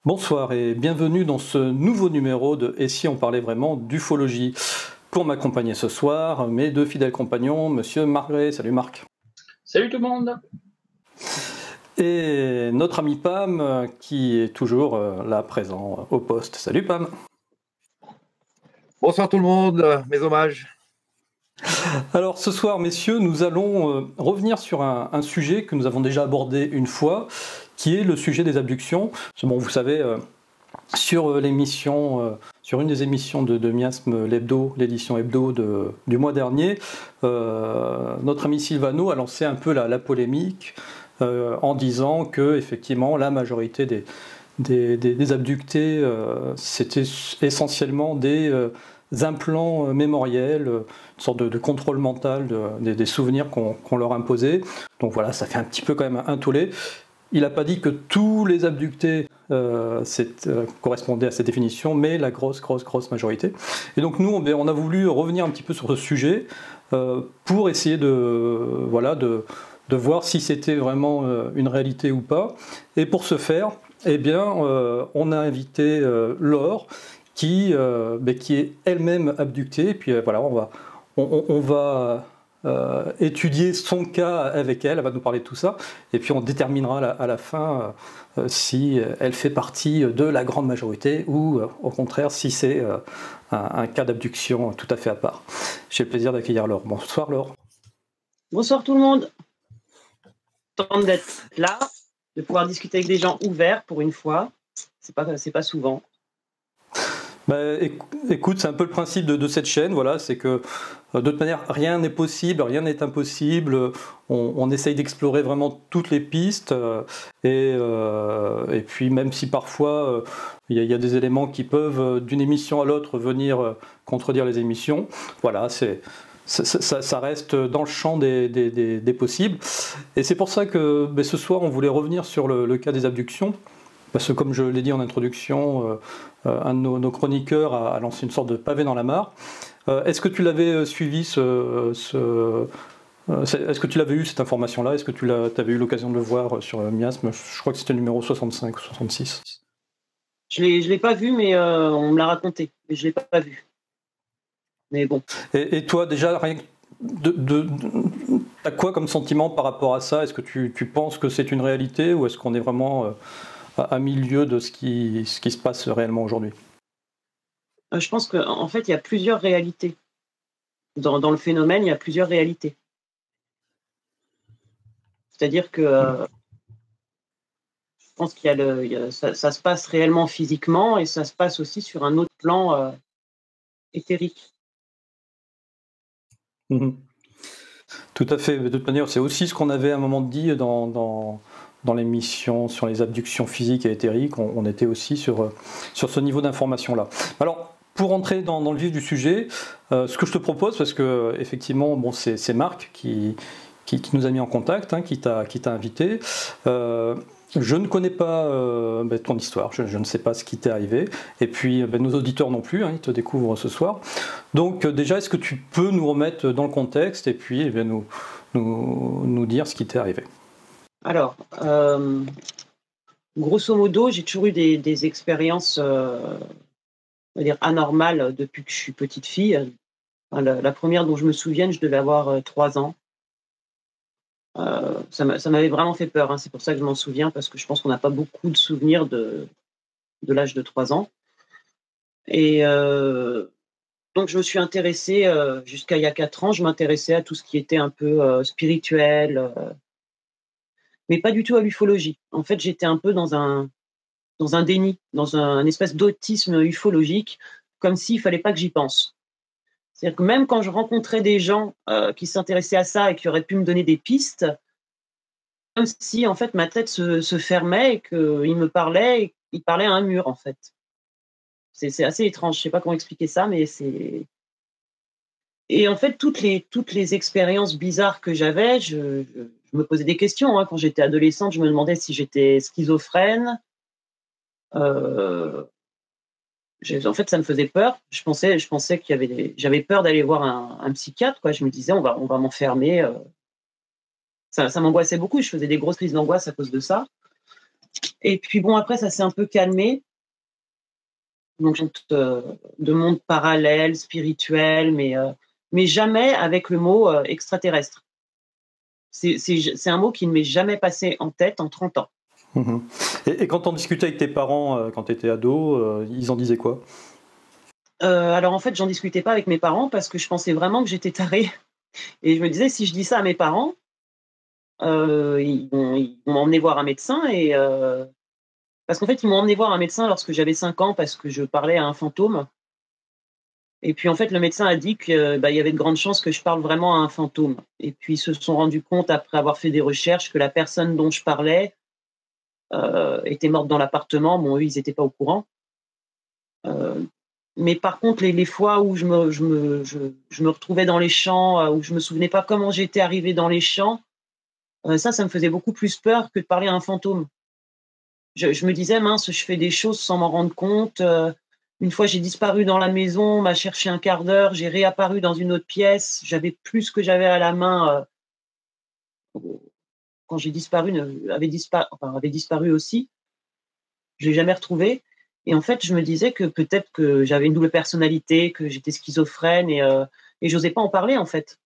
Bonsoir et bienvenue dans ce nouveau numéro de Et si on parlait vraiment d'ufologie. Pour m'accompagner ce soir, mes deux fidèles compagnons, Monsieur Marc Gray. Salut Marc. Salut tout le monde. Et notre ami Pam, qui est toujours là présent au poste. Salut Pam. Bonsoir tout le monde, mes hommages. Alors ce soir, messieurs, nous allons revenir sur un sujet que nous avons déjà abordé une fois, qui est le sujet des abductions. Bon, vous savez, sur l'émission, sur une des émissions de Miasme l'hebdo, l'édition hebdo du mois dernier, notre ami Silvano a lancé un peu la polémique en disant que effectivement la majorité des abductés c'était essentiellement des implants mémoriels, une sorte de contrôle mental des souvenirs qu'on leur imposait. Donc voilà, ça fait un petit peu quand même un tollé. Il n'a pas dit que tous les abductés correspondaient à cette définition, mais la grosse majorité. Et donc nous, on a voulu revenir un petit peu sur ce sujet pour essayer de voir si c'était vraiment une réalité ou pas. Et pour ce faire, eh bien, on a invité Laure, qui est elle-même abductée. Et puis voilà, on va étudier son cas avec elle. Elle va nous parler de tout ça. Et puis on déterminera à la fin si elle fait partie de la grande majorité ou au contraire si c'est un cas d'abduction tout à fait à part. J'ai le plaisir d'accueillir Laure. Bonsoir Laure. Bonsoir tout le monde. Content d'être là, de pouvoir discuter avec des gens ouverts pour une fois. C'est pas souvent. Bah, écoute, c'est un peu le principe de cette chaîne, voilà, c'est que de toute manière, rien n'est possible, rien n'est impossible, on essaye d'explorer vraiment toutes les pistes, et puis même si parfois il y a des éléments qui peuvent, d'une émission à l'autre, venir contredire les émissions, voilà, ça reste dans le champ des possibles. Et c'est pour ça que ce soir, on voulait revenir sur le cas des abductions. Parce que comme je l'ai dit en introduction, un de nos chroniqueurs a lancé une sorte de pavé dans la mare. Est-ce que tu l'avais suivi est-ce que tu l'avais eu cette information-là? Est-ce que tu avais eu l'occasion de le voir sur Miasme? Je crois que c'était le numéro 65 ou 66. Je l'ai pas vu, mais on me l'a raconté. Mais je l'ai pas vu. Mais bon. Et toi, déjà, rien t'as quoi comme sentiment par rapport à ça? Est-ce que tu penses que c'est une réalité ou est-ce qu'on est vraiment à milieu de ce qui se passe réellement aujourd'hui? Je pense qu'en fait, il y a plusieurs réalités. Dans le phénomène, il y a plusieurs réalités. C'est-à-dire que je pense qu'il ça se passe réellement physiquement et ça se passe aussi sur un autre plan éthérique. Tout à fait. De toute manière, c'est aussi ce qu'on avait à un moment dit dans l'émission sur les abductions physiques et éthériques. On était aussi sur ce niveau d'information-là. Alors, pour entrer dans le vif du sujet, ce que je te propose, parce que effectivement, bon, c'est Marc qui nous a mis en contact, hein, qui t'a invité. Je ne connais pas ton histoire, je ne sais pas ce qui t'est arrivé, et puis nos auditeurs non plus, hein, ils te découvrent ce soir. Donc déjà, est-ce que tu peux nous remettre dans le contexte et puis nous dire ce qui t'est arrivé? Alors, grosso modo, j'ai toujours eu des expériences on va dire anormales depuis que je suis petite fille. La première dont je me souvienne, je devais avoir 3 ans. Ça m'avait vraiment fait peur, hein. C'est pour ça que je m'en souviens, parce que je pense qu'on n'a pas beaucoup de souvenirs de l'âge de 3 ans. Et donc je me suis intéressée, jusqu'à il y a 4 ans, je m'intéressais à tout ce qui était un peu spirituel, mais pas du tout à l'ufologie. En fait, j'étais un peu dans un déni, dans un espèce d'autisme ufologique, comme s'il fallait pas que j'y pense. C'est-à-dire que même quand je rencontrais des gens qui s'intéressaient à ça et qui auraient pu me donner des pistes, comme si en fait ma tête se fermait et qu'ils me parlaient, et ils parlaient à un mur en fait. C'est assez étrange, je sais pas comment expliquer ça, mais c'est... Et en fait, toutes les expériences bizarres que j'avais, je me posais des questions, hein. Quand j'étais adolescente, je me demandais si j'étais schizophrène. En fait, ça me faisait peur. Je pensais j'avais peur d'aller voir un psychiatre, quoi. Je me disais, on va m'enfermer. Ça m'angoissait beaucoup. Je faisais des grosses crises d'angoisse à cause de ça. Et puis bon, après, ça s'est un peu calmé. Donc, de monde parallèle, spirituel, mais jamais avec le mot extraterrestre. C'est un mot qui ne m'est jamais passé en tête en 30 ans. Mmh. Et quand on discutait avec tes parents, quand tu étais ado, ils en disaient quoi? Alors en fait, j'en discutais pas avec mes parents parce que je pensais vraiment que j'étais tarée. Et je me disais, si je dis ça à mes parents, ils vont m'emmener voir un médecin. Parce qu'en fait, ils m'ont emmené voir un médecin lorsque j'avais 5 ans parce que je parlais à un fantôme. Et puis en fait, le médecin a dit qu'il y avait de grandes chances que je parle vraiment à un fantôme. Et puis ils se sont rendus compte, après avoir fait des recherches, que la personne dont je parlais était morte dans l'appartement. Bon, eux, ils n'étaient pas au courant. Mais par contre, les fois où je me retrouvais dans les champs, où je me souvenais pas comment j'étais arrivée dans les champs, ça me faisait beaucoup plus peur que de parler à un fantôme. Je me disais: «Mince, je fais des choses sans m'en rendre compte». Une fois, j'ai disparu dans la maison, on m'a cherché un quart d'heure, j'ai réapparu dans une autre pièce, j'avais plus ce que j'avais à la main, quand j'ai disparu, avait disparu aussi. Je l'ai jamais retrouvé. Et en fait, je me disais que peut-être que j'avais une double personnalité, que j'étais schizophrène et j'osais pas en parler, en fait.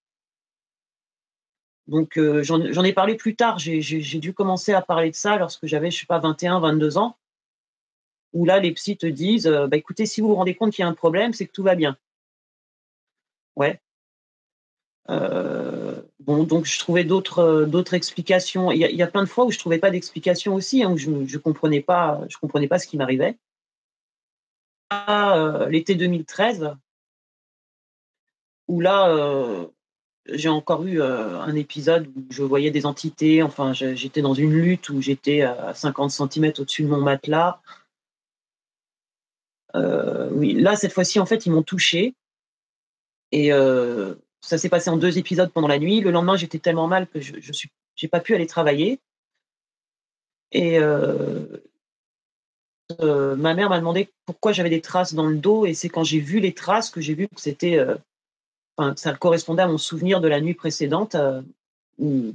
Donc j'en ai parlé plus tard. J'ai dû commencer à parler de ça lorsque j'avais, je sais pas, 21-22 ans, où là, les psys te disent, «Bah, écoutez, si vous vous rendez compte qu'il y a un problème, c'est que tout va bien». Ouais. Bon, donc je trouvais d'autres explications. Il y a plein de fois où je trouvais pas d'explication aussi, hein, où je comprenais pas ce qui m'arrivait. L'été 2013, où là, j'ai encore eu un épisode où je voyais des entités. Enfin, j'étais dans une lutte où j'étais à 50 centimètres au-dessus de mon matelas. Oui, là, cette fois-ci, en fait, ils m'ont touchée. Et ça s'est passé en 2 épisodes pendant la nuit. Le lendemain, j'étais tellement mal que j'ai pas pu aller travailler. Et ma mère m'a demandé pourquoi j'avais des traces dans le dos. Et c'est quand j'ai vu les traces que j'ai vu que c'était, enfin, que ça correspondait à mon souvenir de la nuit précédente, où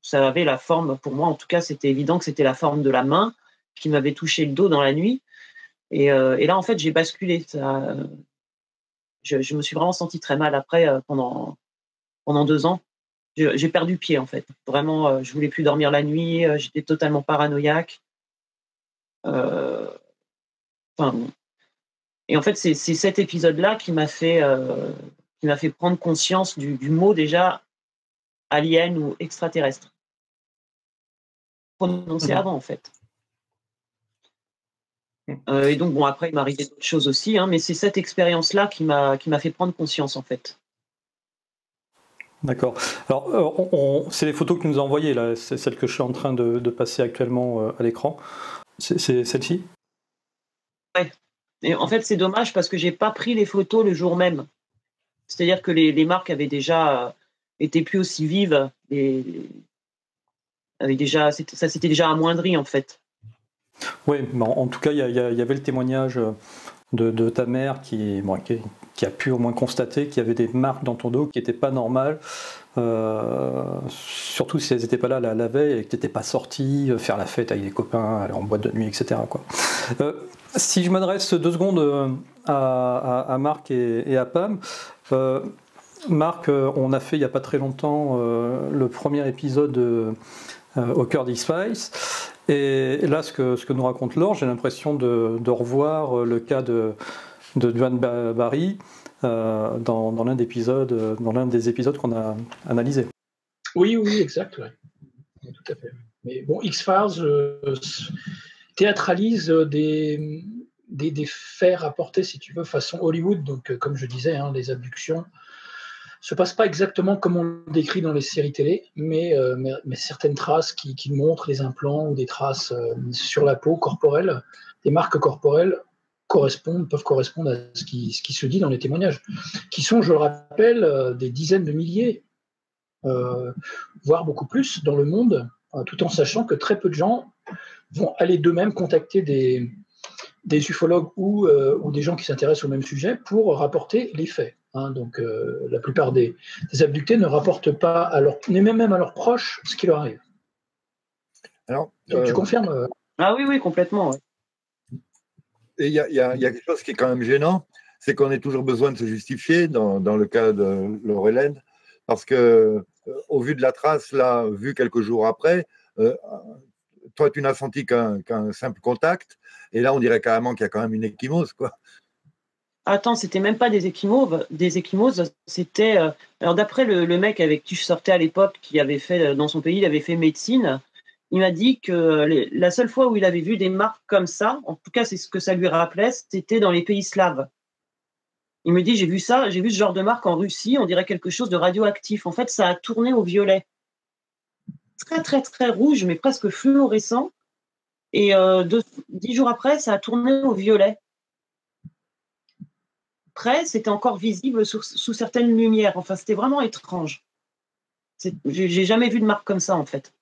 ça avait la forme, pour moi en tout cas, c'était évident que c'était la forme de la main qui m'avait touché le dos dans la nuit. Et là, en fait, j'ai basculé. Je me suis vraiment sentie très mal après, pendant 2 ans. J'ai perdu pied, en fait. Vraiment, je voulais plus dormir la nuit, j'étais totalement paranoïaque. Heu, enfin bon. Et en fait, c'est cet épisode-là qui m'a fait prendre conscience du mot déjà alien ou extraterrestre. Prononcé Mmh. avant, en fait. Et donc bon, après, il m'est arrivé d'autres choses aussi, hein, mais c'est cette expérience-là qui m'a fait prendre conscience, en fait. D'accord. Alors, c'est les photos que tu nous as envoyées, là, c'est celles que je suis en train de passer actuellement à l'écran. C'est celle-ci? Ouais. Et en fait, c'est dommage parce que j'ai pas pris les photos le jour même. C'est-à-dire que les marques avaient déjà étaient plus aussi vives et avaient déjà ça s'était déjà amoindri, en fait. Oui, mais en tout cas, il y avait le témoignage de ta mère qui a pu au moins constater qu'il y avait des marques dans ton dos qui n'étaient pas normales, surtout si elles n'étaient pas là la veille et que tu n'étais pas sorti faire la fête avec des copains, aller en boîte de nuit, etc., quoi. Si je m'adresse 2 secondes à Marc et à Pam, Marc, on a fait il n'y a pas très longtemps le premier épisode au cœur d'X-Files. Et là, ce que nous raconte Laure, j'ai l'impression de revoir le cas de Duane Barry dans l'un des épisodes qu'on a analysé. Oui, exact, ouais. Tout à fait. Mais bon, X-Files théâtralise des faits rapportés, si tu veux, façon Hollywood. Donc, comme je disais, hein, les abductions se passent pas exactement comme on le décrit dans les séries télé, mais certaines traces qui montrent les implants ou des traces sur la peau corporelle, des marques corporelles peuvent correspondre à ce qui se dit dans les témoignages, qui sont, je le rappelle, des dizaines de milliers, voire beaucoup plus dans le monde, tout en sachant que très peu de gens vont aller d'eux-mêmes contacter des ufologues ou des gens qui s'intéressent au même sujet pour rapporter les faits. Hein. Donc, la plupart des abductés ne rapportent pas, même à leurs proches, ce qui leur arrive. Alors, Tu confirmes Ah oui, oui, complètement. Ouais. Et il y a quelque chose qui est quand même gênant, c'est qu'on ait toujours besoin de se justifier dans le cas de Laurelène, parce que au vu de la trace, là, vu quelques jours après, euh, toi, tu n'as senti qu'un simple contact, et là, on dirait carrément qu'il y a quand même une ecchymose, quoi. Attends, c'était même pas des ecchymoses, c'était. Alors, d'après le mec avec qui je sortais à l'époque, qui avait fait, dans son pays, il avait fait médecine, il m'a dit que la seule fois où il avait vu des marques comme ça, en tout cas, c'est ce que ça lui rappelait, c'était dans les pays slaves. Il me dit, j'ai vu ça, j'ai vu ce genre de marque en Russie, on dirait quelque chose de radioactif. En fait, ça a tourné au violet. Très, très, très rouge, mais presque fluorescent. Et 10 jours après, ça a tourné au violet. Après, c'était encore visible sous certaines lumières. Enfin, c'était vraiment étrange. J'ai jamais vu de marque comme ça, en fait.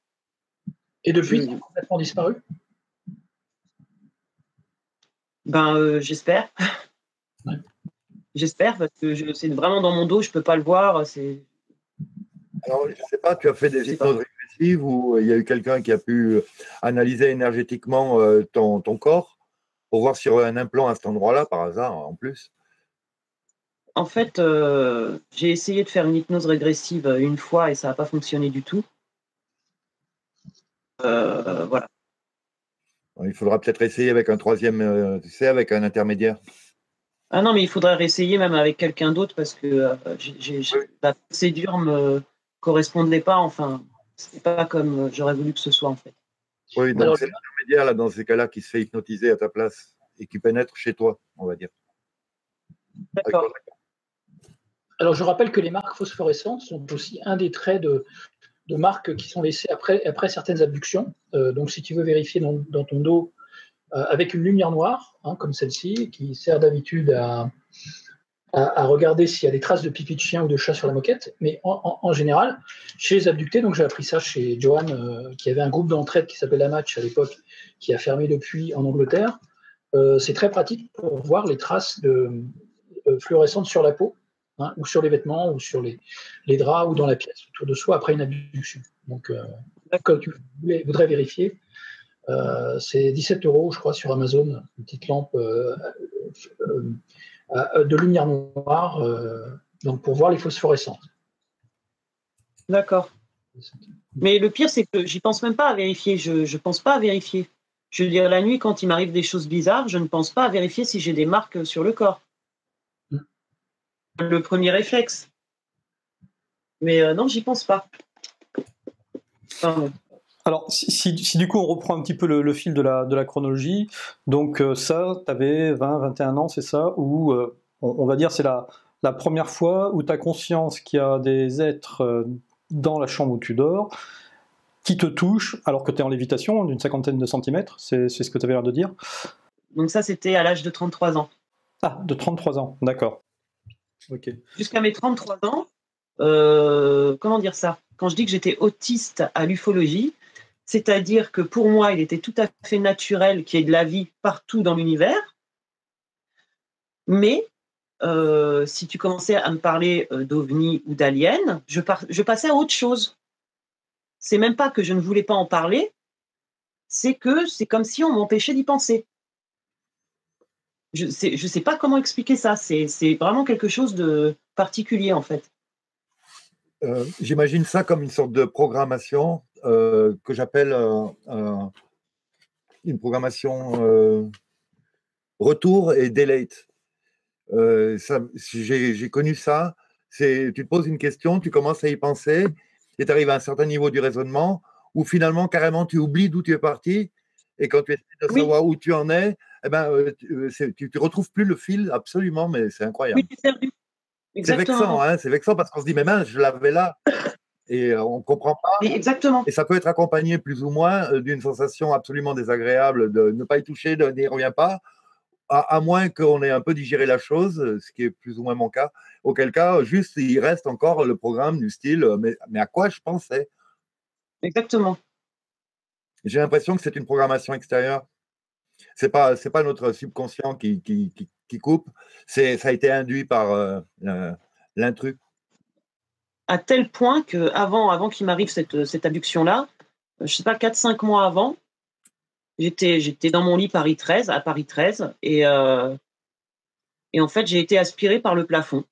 Et depuis, ça a complètement disparu? J'espère. Ouais. J'espère, parce que c'est vraiment dans mon dos, je peux pas le voir. Alors, je ne sais pas, tu as fait des hypnoses régressives ou il y a eu quelqu'un qui a pu analyser énergétiquement ton corps pour voir s'il y aurait un implant à cet endroit-là, par hasard, en plus? En fait, j'ai essayé de faire une hypnose régressive une fois et ça n'a pas fonctionné du tout. Voilà. Il faudra peut-être essayer avec un troisième, tu sais, avec un intermédiaire. Ah non, mais il faudrait réessayer même avec quelqu'un d'autre parce que la procédure me correspondait pas. Enfin, c'était pas comme j'aurais voulu que ce soit, en fait. Oui, donc Alors, c'est l'intermédiaire, là, dans ces cas-là, qui se fait hypnotiser à ta place et qui pénètre chez toi, on va dire. D'accord. alors, je rappelle que les marques phosphorescentes sont aussi un des traits de marques qui sont laissées après certaines abductions. Donc, si tu veux vérifier dans ton dos avec une lumière noire, hein, comme celle-ci, qui sert d'habitude à regarder s'il y a des traces de pipi de chien ou de chat sur la moquette. Mais en général, chez les abductés, donc j'ai appris ça chez Johan, qui avait un groupe d'entraide qui s'appelait La Match à l'époque, qui a fermé depuis en Angleterre. C'est très pratique pour voir les traces fluorescentes sur la peau, hein, ou sur les vêtements, ou sur les draps, ou dans la pièce autour de soi après une abduction. Donc, quand tu voudrais vérifier, c'est 17 €, je crois, sur Amazon, une petite lampe de lumière noire, donc pour voir les phosphorescences. D'accord. Mais le pire, c'est que j'y pense même pas à vérifier. Je pense pas à vérifier. Je veux dire, la nuit, quand il m'arrive des choses bizarres, je ne pense pas à vérifier si j'ai des marques sur le corps. Le premier réflexe. Mais non, j'y pense pas. Enfin, Alors, si du coup on reprend un petit peu le fil de la chronologie, donc ça, tu avais 20, 21 ans, c'est ça, où on va dire c'est la première fois où tu as conscience qu'il y a des êtres dans la chambre où tu dors qui te touchent alors que tu es en lévitation d'une 50aine de centimètres, c'est ce que tu avais l'air de dire. donc ça, c'était à l'âge de 33 ans. Ah, de 33 ans, d'accord. Ok. Jusqu'à mes 33 ans, comment dire ça? Quand je dis que j'étais autiste à l'ufologie, c'est-à-dire que pour moi, il était tout à fait naturel qu'il y ait de la vie partout dans l'univers, mais si tu commençais à me parler d'ovnis ou d'aliens, je passais à autre chose. C'est même pas que je ne voulais pas en parler, c'est que c'est comme si on m'empêchait d'y penser. Je sais pas comment expliquer ça. C'est vraiment quelque chose de particulier, en fait. J'imagine ça comme une sorte de programmation que j'appelle une programmation retour et delete. J'ai connu ça. Tu te poses une question, tu commences à y penser et tu arrives à un certain niveau du raisonnement où finalement, carrément, tu oublies d'où tu es parti et quand tu essaies de savoir où tu en es, eh ben, tu ne retrouves plus le fil absolument, mais c'est incroyable. Oui, c'est perdu. C'est vexant, Exactement. hein, c'est vexant parce qu'on se dit, mais mince, je l'avais là et on ne comprend pas. Oui, exactement. Et ça peut être accompagné plus ou moins d'une sensation absolument désagréable de ne pas y toucher, de n'y revient pas, à moins qu'on ait un peu digéré la chose, ce qui est plus ou moins mon cas, auquel cas, juste, il reste encore le programme du style, mais à quoi je pensais? Exactement. J'ai l'impression que c'est une programmation extérieure. C'est pas notre subconscient qui coupe, ça a été induit par l'intrus. À tel point que avant qu'il m'arrive cette abduction-là, je sais pas, 4-5 mois avant, J'étais dans mon lit à Paris 13, et en fait, j'ai été aspirée par le plafond.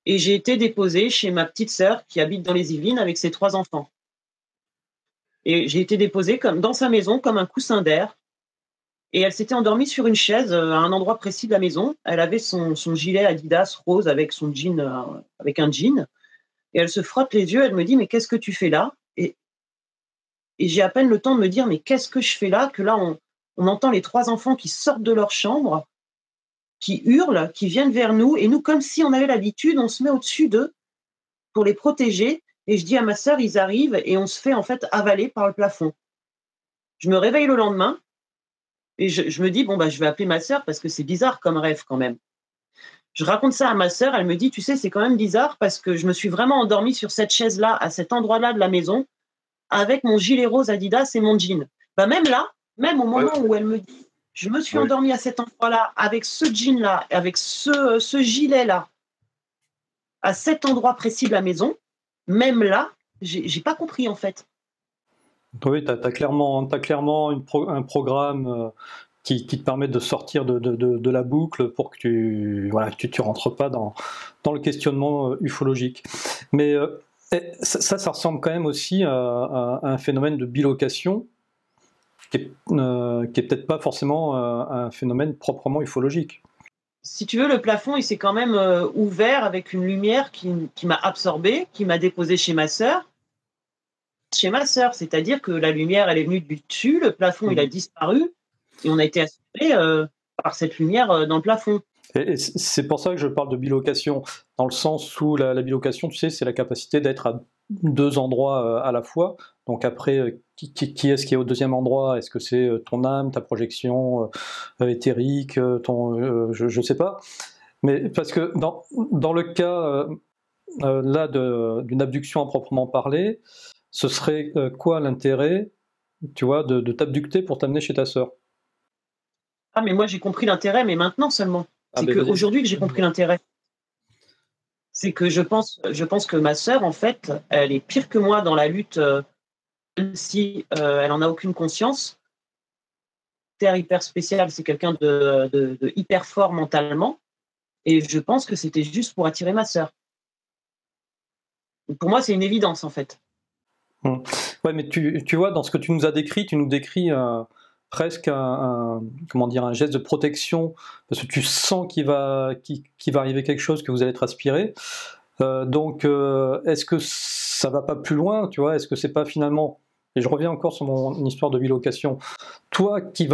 Et j'ai été déposée chez ma petite sœur qui habite dans les Yvelines avec ses 3 enfants. Et j'ai été déposée dans sa maison comme un coussin d'air. Et elle s'était endormie sur une chaise à un endroit précis de la maison. Elle avait son gilet Adidas rose avec son jean, avec un jean. Et elle se frotte les yeux. Elle me dit, mais qu'est-ce que tu fais là? Et j'ai à peine le temps de me dire, mais qu'est-ce que je fais là? Que là, on entend les 3 enfants qui sortent de leur chambre, qui hurlent, qui viennent vers nous. Et nous, comme si on avait l'habitude, on se met au-dessus d'eux pour les protéger. Et je dis à ma sœur, ils arrivent, et on se fait en fait avaler par le plafond. Je me réveille le lendemain et je me dis, bon, bah, je vais appeler ma sœur parce que c'est bizarre comme rêve quand même. Je raconte ça à ma sœur, elle me dit, tu sais, c'est quand même bizarre parce que je me suis vraiment endormie sur cette chaise-là, à cet endroit-là de la maison, avec mon gilet rose Adidas et mon jean. Bah, même là, même au moment où elle me dit, je me suis endormie à cet endroit-là, avec ce jean-là, avec ce gilet-là, à cet endroit précis de la maison, même là, j'ai pas compris en fait. Oui, tu as clairement un programme qui te permet de sortir de la boucle pour que tu rentres pas dans le questionnement ufologique. Mais ça ressemble quand même aussi à un phénomène de bilocation qui est peut-être pas forcément un phénomène proprement ufologique. Si tu veux, le plafond, il s'est quand même ouvert avec une lumière qui m'a absorbée, qui m'a déposée chez ma sœur. C'est-à-dire que la lumière, elle est venue du dessus, le plafond, il a disparu, et on a été aspiré par cette lumière dans le plafond. Et c'est pour ça que je parle de bilocation, dans le sens où la bilocation, tu sais, c'est la capacité d'être à 2 endroits à la fois. Donc après, qui est-ce qui est au deuxième endroit? Est-ce que c'est ton âme, ta projection éthérique, je ne sais pas. Mais parce que dans le cas là d'une abduction à proprement parler, ce serait quoi l'intérêt, tu vois, de t'abducter pour t'amener chez ta sœur? Ah, mais moi j'ai compris l'intérêt, mais maintenant seulement. C'est qu'aujourd'hui que j'ai compris l'intérêt. C'est que je pense que ma sœur, en fait, elle est pire que moi dans la lutte, même si elle en a aucune conscience. Hyper spécial, c'est quelqu'un de hyper fort mentalement, et je pense que c'était juste pour attirer ma sœur. Pour moi, c'est une évidence en fait. Ouais, mais tu vois, dans ce que tu nous as décrit, tu nous décris presque comment dire, un geste de protection, parce que tu sens qu'il va arriver quelque chose, que vous allez être aspiré. Donc, est-ce que ça va pas plus loin, tu vois? Est-ce que c'est pas finalement, et je reviens encore sur mon histoire de bilocation, toi qui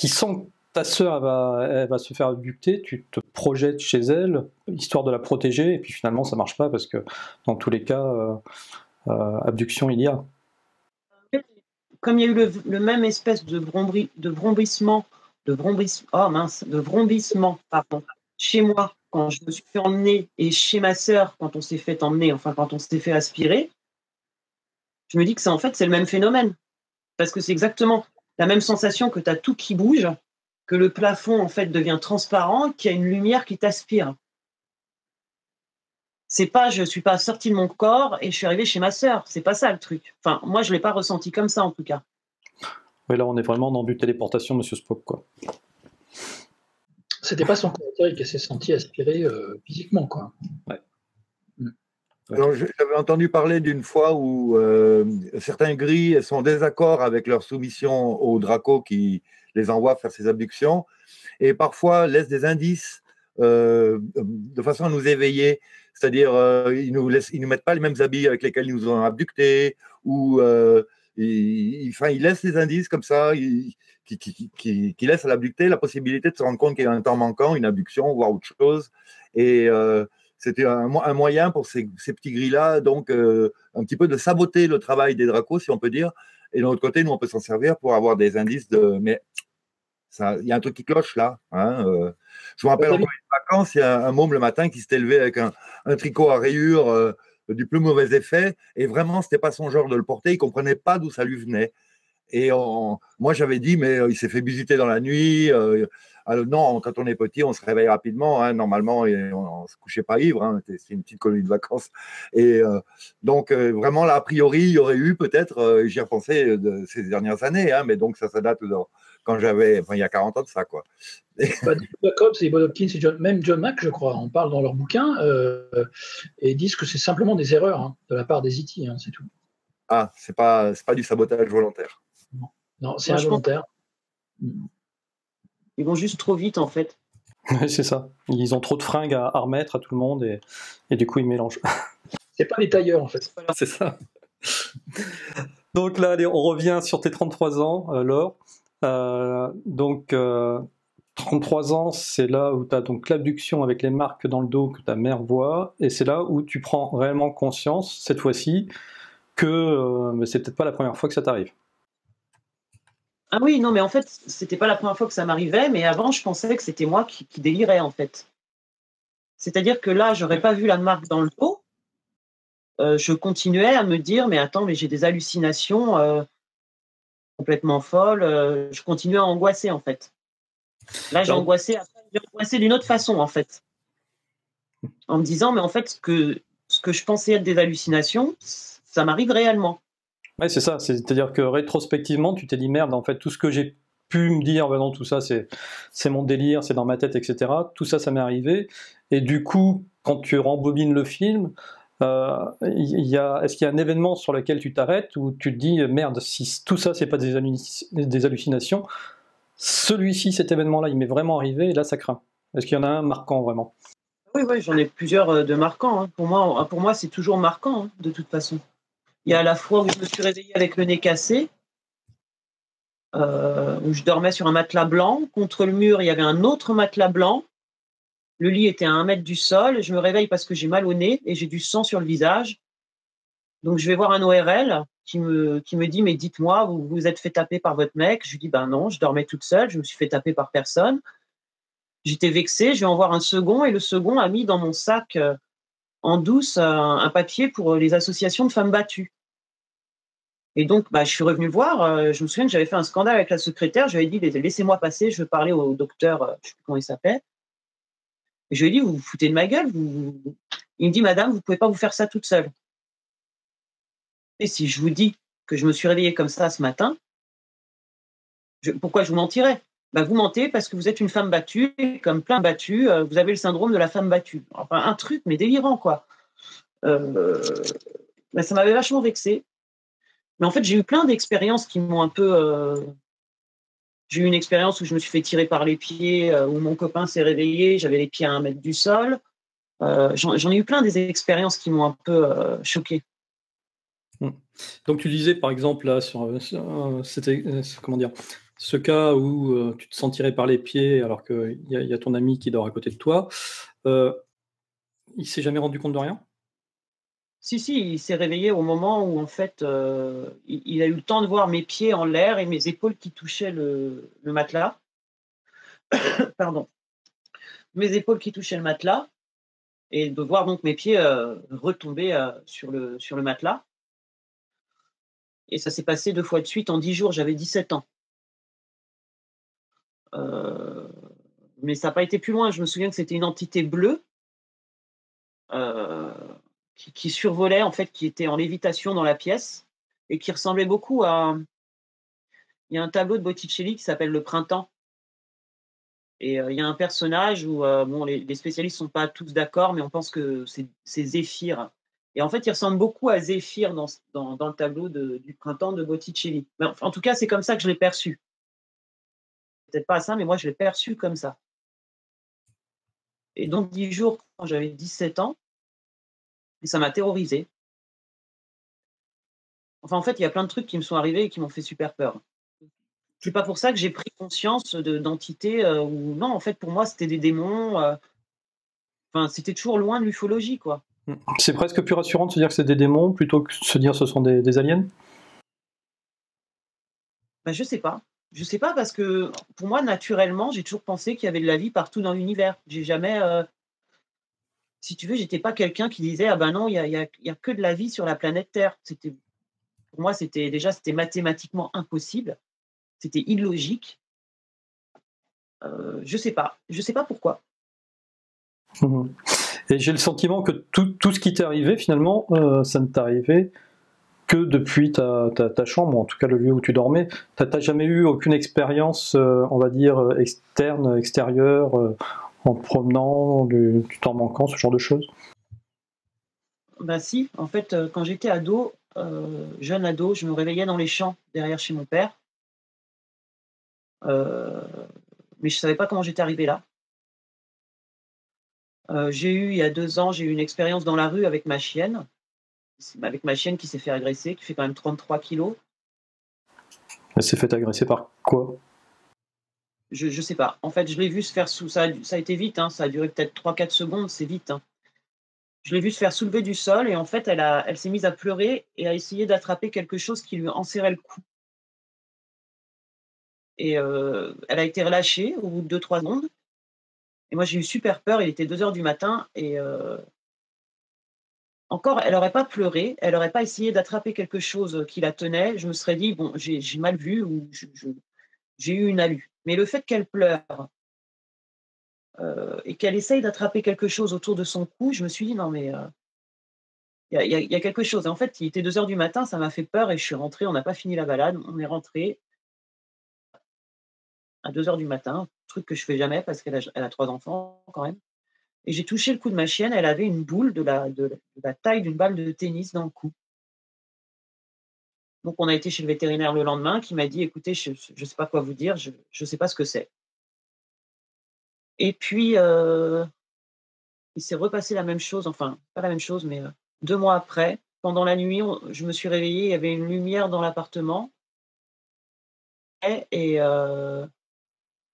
sens que ta sœur elle va se faire abducter, tu te projettes chez elle, histoire de la protéger, et puis finalement ça marche pas parce que dans tous les cas, abduction il y a. Comme il y a eu le même espèce de vrombissement, pardon, chez moi quand je me suis fait emmener, et chez ma sœur quand on s'est fait emmener, enfin quand on s'est fait aspirer, je me dis que c'est le même phénomène. Parce que c'est exactement la même sensation, que tu as tout qui bouge, que le plafond en fait devient transparent, qu'il y a une lumière qui t'aspire. C'est pas, je suis pas sortie de mon corps et je suis arrivée chez ma sœur. C'est pas ça le truc. Enfin, moi, je l'ai pas ressenti comme ça en tout cas. Oui, là, on est vraiment dans du téléportation, Monsieur Spock, quoi. C'était pas son corps qui s'est senti aspiré physiquement, quoi. Ouais. Alors, j'avais entendu parler d'une fois où certains gris sont en désaccord avec leur soumission au Draco qui les envoie faire ces abductions, et parfois laissent des indices de façon à nous éveiller. C'est-à-dire, ils nous mettent pas les mêmes habits avec lesquels ils nous ont abductés, ou ils laissent des indices comme ça, qui laissent à l'abducté la possibilité de se rendre compte qu'il y a un temps manquant, une abduction, voire autre chose. Et c'était un moyen pour ces petits gris-là, donc un petit peu de saboter le travail des Dracos, si on peut dire. Et de l'autre côté, nous, on peut s'en servir pour avoir des indices mais il y a un truc qui cloche là. Je me rappelle encore une vacances, il y a un môme le matin qui s'était levé avec un tricot à rayures du plus mauvais effet, et vraiment, c'était pas son genre de le porter, il comprenait pas d'où ça lui venait. Et moi, j'avais dit, mais il s'est fait visiter dans la nuit, Alors, non, quand on est petit, on se réveille rapidement, hein, normalement, et on ne se couchait pas ivre, hein, c'est une petite colonie de vacances. Et donc, vraiment, là, a priori, il y aurait eu peut-être, j'y ai repensé ces dernières années, hein, mais donc ça date quand j'avais, enfin, il y a 40 ans de ça, quoi. Bah, Jacobs et Bob Hopkins et même John Mack, je crois, en parlent dans leur bouquin et disent que c'est simplement des erreurs hein, de la part des E.T., hein, c'est tout. Ah, c'est pas du sabotage volontaire. Non, c'est involontaire. Ils vont juste trop vite, en fait. Ouais, c'est ça. Ils ont trop de fringues à remettre à tout le monde et du coup, ils mélangent. C'est pas les tailleurs, en fait. C'est ça. Donc là, allez, on revient sur tes 33 ans, Laure. Donc, 33 ans, c'est là où tu as donc l'abduction avec les marques dans le dos que ta mère voit, et c'est là où tu prends réellement conscience, cette fois-ci, que mais c'est peut-être pas la première fois que ça t'arrive. Ah oui, non, mais en fait, c'était pas la première fois que ça m'arrivait, mais avant, je pensais que c'était moi qui délirais, en fait. C'est-à-dire que là, j'aurais pas vu la marque dans le dos. Je continuais à me dire, mais attends, mais j'ai des hallucinations complètement folles. Je continuais à angoisser, en fait. Là, j'ai angoissé d'une autre façon, en fait. En me disant, mais en fait, ce que je pensais être des hallucinations, ça m'arrive réellement. Ouais, c'est ça. C'est-à-dire que rétrospectivement, tu t'es dit merde, en fait, tout ce que j'ai pu me dire, ben non, tout ça, c'est mon délire, c'est dans ma tête, etc. Tout ça, ça m'est arrivé. Et du coup, quand tu rembobines le film, est-ce qu'il y a un événement sur lequel tu t'arrêtes où tu te dis merde, si tout ça, c'est pas des hallucinations, celui-ci, cet événement-là, il m'est vraiment arrivé, et là, ça craint. Est-ce qu'il y en a un marquant vraiment? Oui, oui, j'en ai plusieurs de marquants. Hein. Pour moi, c'est toujours marquant, hein, de toute façon. Il y a la fois où je me suis réveillée avec le nez cassé, où je dormais sur un matelas blanc. Contre le mur, il y avait un autre matelas blanc. Le lit était à 1 mètre du sol. Je me réveille parce que j'ai mal au nez et j'ai du sang sur le visage. Donc, je vais voir un ORL qui me dit, mais dites-moi, vous vous êtes fait taper par votre mec? Je lui dis, ben non, je dormais toute seule, je me suis fait taper par personne. J'étais vexée, je vais en voir un second et le second a mis dans mon sac en douce un papier pour les associations de femmes battues. Et donc, bah, je suis revenue le voir. Je me souviens que j'avais fait un scandale avec la secrétaire. Je lui ai dit, laissez-moi passer, je veux parler au docteur, je ne sais plus comment il s'appelle. Et je lui ai dit, vous vous foutez de ma gueule. Il me dit, madame, vous ne pouvez pas vous faire ça toute seule. Et si je vous dis que je me suis réveillée comme ça ce matin, pourquoi je vous mentirais? Bah, vous mentez parce que vous êtes une femme battue, et comme plein de battues, vous avez le syndrome de la femme battue. Enfin, un truc, mais délirant, quoi. Bah, ça m'avait vachement vexée. Mais en fait, j'ai eu plein d'expériences qui m'ont un peu. J'ai eu une expérience où je me suis fait tirer par les pieds, où mon copain s'est réveillé, j'avais les pieds à 1 mètre du sol. J'en ai eu plein des expériences qui m'ont un peu choquée. Donc tu disais par exemple là comment dire, ce cas où tu te sens tiré par les pieds alors qu'il y a ton ami qui dort à côté de toi, il s'est jamais rendu compte de rien? Si, il s'est réveillé au moment où en fait il a eu le temps de voir mes pieds en l'air et mes épaules qui touchaient le matelas. Pardon. Mes épaules qui touchaient le matelas et de voir donc mes pieds retomber sur le matelas. Et ça s'est passé 2 fois de suite en 10 jours, j'avais 17 ans. Mais ça n'a pas été plus loin. Je me souviens que c'était une entité bleue euh, qui survolait, en fait, qui était en lévitation dans la pièce et qui ressemblait beaucoup à. Il y a un tableau de Botticelli qui s'appelle Le Printemps. Et il y a un personnage où bon, les spécialistes ne sont pas tous d'accord, mais on pense que c'est Zéphyr. Et en fait, il ressemble beaucoup à Zéphyr dans le tableau du Printemps de Botticelli. Mais en tout cas, c'est comme ça que je l'ai perçu. Peut-être pas ça, mais moi, je l'ai perçu comme ça. Et donc, 10 jours, quand j'avais 17 ans, et ça m'a terrorisé. Enfin, en fait, il y a plein de trucs qui me sont arrivés et qui m'ont fait super peur. C'est pas pour ça que j'ai pris conscience d'entités où non, en fait, pour moi, c'était des démons. Enfin, c'était toujours loin de l'ufologie, quoi. C'est presque plus rassurant de se dire que c'est des démons plutôt que de se dire que ce sont des aliens? Ben, je sais pas. Je sais pas parce que pour moi, naturellement, j'ai toujours pensé qu'il y avait de la vie partout dans l'univers. J'ai jamais, si tu veux, j'étais pas quelqu'un qui disait ah ben non, il y a que de la vie sur la planète Terre. Pour moi, c'était mathématiquement impossible. C'était illogique. Je sais pas pourquoi. Mmh. Et j'ai le sentiment que tout ce qui t'est arrivé, finalement, ça ne t'est arrivé que depuis ta chambre, en tout cas le lieu où tu dormais. T'as jamais eu aucune expérience, on va dire, externe, extérieure, en te promenant, tout en manquant, ce genre de choses? Bah si, en fait, quand j'étais ado, jeune ado, je me réveillais dans les champs derrière chez mon père, heu, mais je savais pas comment j'étais arrivée là. Il y a 2 ans, j'ai eu une expérience dans la rue avec ma chienne qui s'est fait agresser, qui fait quand même 33 kilos. Elle s'est fait agresser par quoi? Je sais pas. En fait, je l'ai vu se faire ça a été vite, hein, ça a duré peut-être 3 4 secondes, c'est vite, hein. Je l'ai vu se faire soulever du sol et en fait, elle s'est mise à pleurer et à essayer d'attraper quelque chose qui lui enserrait le cou et elle a été relâchée au bout de 2 3 secondes et moi, j'ai eu super peur. Il était 2 heures du matin et encore, elle aurait pas pleuré, elle aurait pas essayé d'attraper quelque chose qui la tenait. Je me serais dit: «Bon, j'ai mal vu ou j'ai eu une alu». Mais le fait qu'elle pleure, et qu'elle essaye d'attraper quelque chose autour de son cou, je me suis dit: «Non mais, il y a quelque chose». Et en fait, il était 2 heures du matin, ça m'a fait peur et je suis rentrée, on n'a pas fini la balade, on est rentrés à 2 heures du matin, truc que je fais jamais parce elle a 3 enfants quand même et j'ai touché le cou de ma chienne, elle avait une boule de la taille d'une balle de tennis dans le cou. Donc on a été chez le vétérinaire le lendemain qui m'a dit: «Écoutez, je sais pas quoi vous dire, je sais pas ce que c'est». Et puis, il s'est repassé la même chose, enfin pas la même chose, mais, 2 mois après, pendant la nuit, je me suis réveillée, il y avait une lumière dans l'appartement et je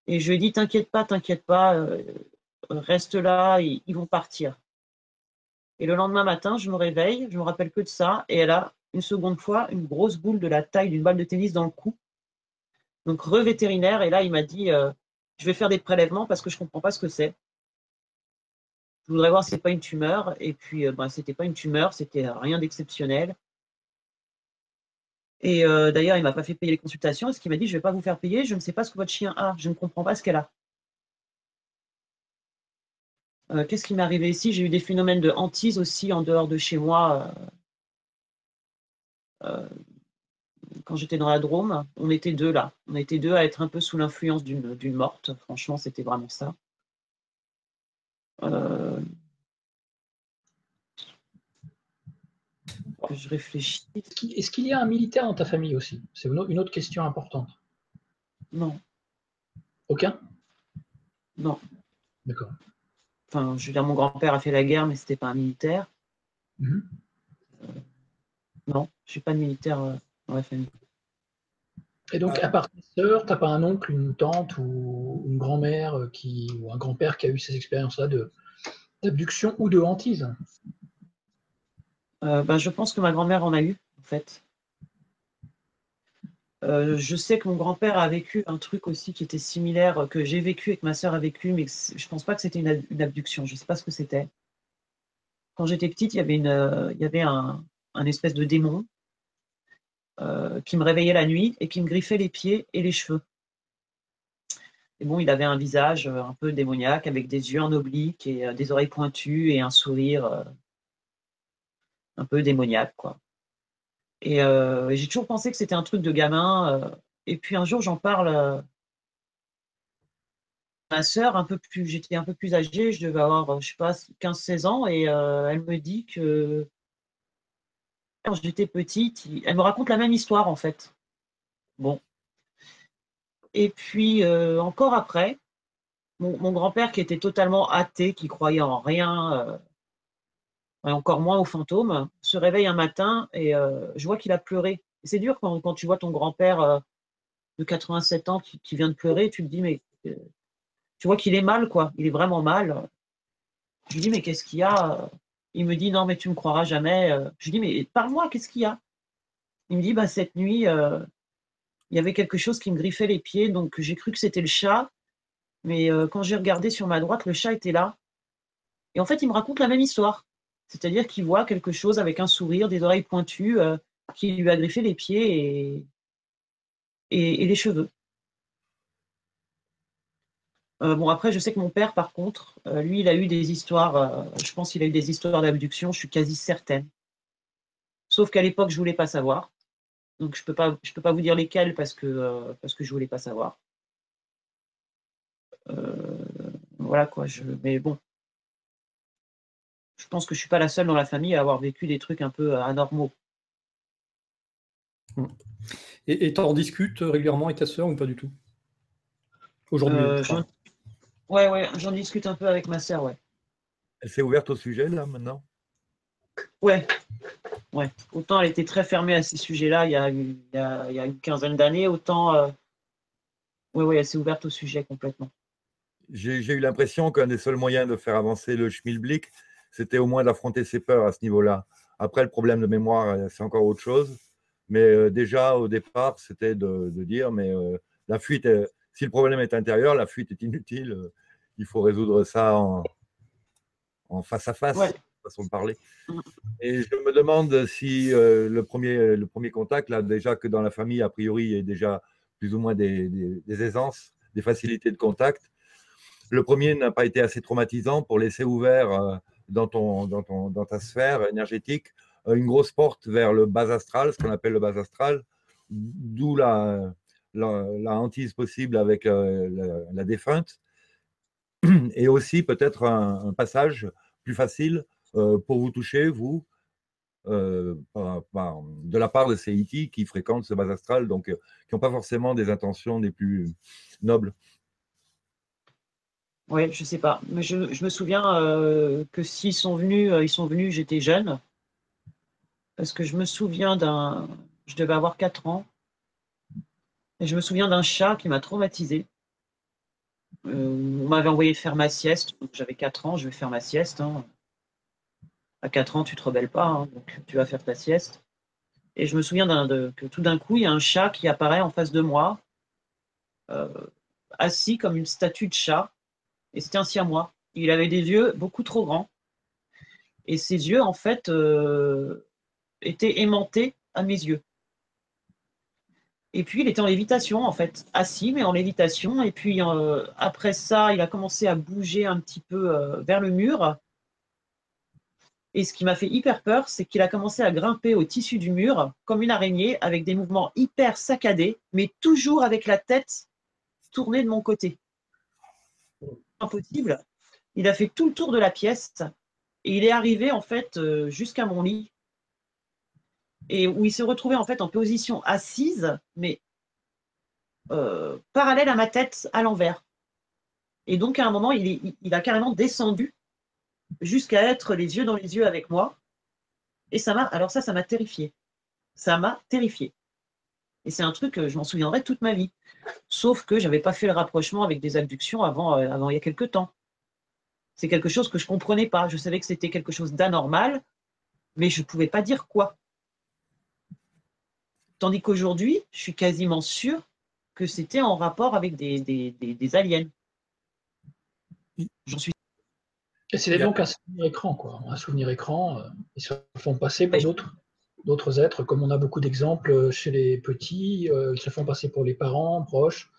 lui ai dit: t'inquiète pas, reste là, ils vont partir». Et le lendemain matin, je me réveille, je me rappelle que de ça et elle a une seconde fois une grosse boule de la taille d'une balle de tennis dans le cou. Donc vétérinaire et là il m'a dit, «Je vais faire des prélèvements parce que je comprends pas ce que c'est. Je voudrais voir si c'est pas une tumeur» et puis, bah, c'était pas une tumeur, c'était rien d'exceptionnel et d'ailleurs il m'a pas fait payer les consultations parce qu'il m'a dit: «Je vais pas vous faire payer, je ne sais pas ce que votre chien a, je ne comprends pas ce qu'elle a». Qu'est-ce qui m'est arrivé ici? J'ai eu des phénomènes de hantise aussi en dehors de chez moi, quand j'étais dans la Drôme. On était 2 là, on était 2 à être un peu sous l'influence d'une morte. Franchement, c'était vraiment ça. Heu, que je réfléchisse. Est-ce qu'il y a un militaire dans ta famille aussi? C'est une autre question importante. Non, Aucun? non. D'accord. Enfin, je veux dire, mon grand-père a fait la guerre, mais c'était pas un militaire. Mhm. Non, j'ai pas de militaire, dans la famille. Et donc, à part ta sœur, t'as pas un oncle, une tante ou une grand-mère ou un grand-père qui a eu ces expériences-là d'abduction ou de hantise? Bah, je pense que ma grand-mère en a eu, en fait. Je sais que mon grand-père a vécu un truc aussi qui était similaire, que j'ai vécu et que ma sœur a vécu, mais je pense pas que c'était une abduction. Je sais pas ce que c'était. Quand j'étais petite, il y avait un espèce de démon, qui me réveillait la nuit et qui me griffait les pieds et les cheveux. Et bon, il avait un visage, un peu démoniaque avec des yeux en oblique et des oreilles pointues et un sourire, un peu démoniaque, quoi. Et j'ai toujours pensé que c'était un truc de gamin, et puis un jour j'en parle, à ma sœur j'étais un peu plus âgée, je devais avoir, je sais pas 15 16 ans et elle me dit que quand j'étais petite, elle me raconte la même histoire, en fait. Bon et puis, encore après, mon grand-père qui était totalement athée, qui croyait en rien, et encore moins aux fantômes, se réveille un matin et je vois qu'il a pleuré. Et c'est dur quand tu vois ton grand-père, de 87 ans qui vient de pleurer, tu te dis: «Mais» tu vois qu'il est mal, quoi, il est vraiment mal. Je lui dis: «Mais qu'est-ce qu'il y a?» Il me dit: «Non, mais tu me croiras jamais», je lui dis: «Mais parle-moi, qu'est-ce qu'il y a?» Il me dit: «Bah, cette nuit, il y avait quelque chose qui me griffait les pieds, donc j'ai cru que c'était le chat, mais quand j'ai regardé sur ma droite, le chat était là». Et en fait, il me raconte la même histoire. C'est-à-dire qu'il voit quelque chose avec un sourire, des oreilles pointues, qui lui a griffé les pieds et les cheveux. Bon, après, je sais que mon père, par contre, lui, il a eu des histoires, je pense qu'il a eu des histoires d'abduction, je suis quasi certaine. Sauf qu'à l'époque, je voulais pas savoir. Donc, je peux pas vous dire lesquelles parce que je voulais pas savoir. Voilà quoi. Mais bon, je pense que je suis pas la seule dans la famille à avoir vécu des trucs un peu anormaux. Et tu en discutes régulièrement avec ta sœur ou pas du tout? Aujourd'hui. Ouais, j'en discute un peu avec ma sœur, ouais. Elle s'est ouverte au sujet, là, maintenant? Ouais. Autant elle était très fermée à ces sujets-là il y a une quinzaine d'années, autant ouais, elle s'est ouverte au sujet complètement. J'ai eu l'impression qu'un des seuls moyens de faire avancer le schmilblick, c'était au moins d'affronter ses peurs à ce niveau-là. Après, le problème de mémoire, c'est encore autre chose. Mais déjà, au départ, c'était de dire, mais la fuite, si le problème est intérieur, la fuite est inutile. Il faut résoudre ça en face à face, Ouais. façon de parler. Et je me demande si le premier contact, là, déjà que dans la famille, a priori, il y a déjà plus ou moins des aisances, des facilités de contact. Le premier n'a pas été assez traumatisant pour laisser ouvert dans ta sphère énergétique une grosse porte vers le bas astral, ce qu'on appelle le bas astral, d'où la hantise possible avec la défunte, et aussi peut-être un passage plus facile pour vous toucher, vous, de la part de ces E.T. qui fréquentent ce bas astral, donc qui n'ont pas forcément des intentions les plus nobles. Ouais, je sais pas. Mais je me souviens que s'ils sont venus, j'étais jeune. Parce que je me souviens je devais avoir 4 ans. Et je me souviens d'un chat qui m'a traumatisée. On m'avait envoyé faire ma sieste. J'avais 4 ans, je vais faire ma sieste, hein. À 4 ans, tu te rebelles pas, hein, donc tu vas faire ta sieste. Et je me souviens que tout d'un coup, il y a un chat qui apparaît en face de moi, euh, assis comme une statue de chat. Et c'était un siamois. Il avait des yeux beaucoup trop grands. Et ses yeux, en fait, étaient aimantés à mes yeux. Et puis, il était en lévitation, en fait, assis, mais en lévitation. Et puis, après ça, il a commencé à bouger un petit peu vers le mur. Et ce qui m'a fait hyper peur, c'est qu'il a commencé à grimper au tissu du mur, comme une araignée, avec des mouvements hyper saccadés, mais toujours avec la tête tournée de mon côté. Impossible. Il a fait tout le tour de la pièce et il est arrivé, en fait, jusqu'à mon lit. Et où il s'est retrouvé, en fait, en position assise, mais parallèle à ma tête à l'envers. Et donc, à un moment, il a carrément descendu jusqu'à être les yeux dans les yeux avec moi. Et ça m'a terrifiée. Ça m'a terrifiée. Et c'est un truc que je m'en souviendrai toute ma vie. Sauf que je n'avais pas fait le rapprochement avec des abductions avant il y a quelques temps. C'est quelque chose que je ne comprenais pas. Je savais que c'était quelque chose d'anormal, mais je ne pouvais pas dire quoi. Tandis qu'aujourd'hui, je suis quasiment sûre que c'était en rapport avec des aliens. J'en suis. Et c'est donc un souvenir écran, quoi. Un souvenir écran, ils se font passer pour d'autres êtres, comme on a beaucoup d'exemples chez les petits, ils se font passer pour les parents proches,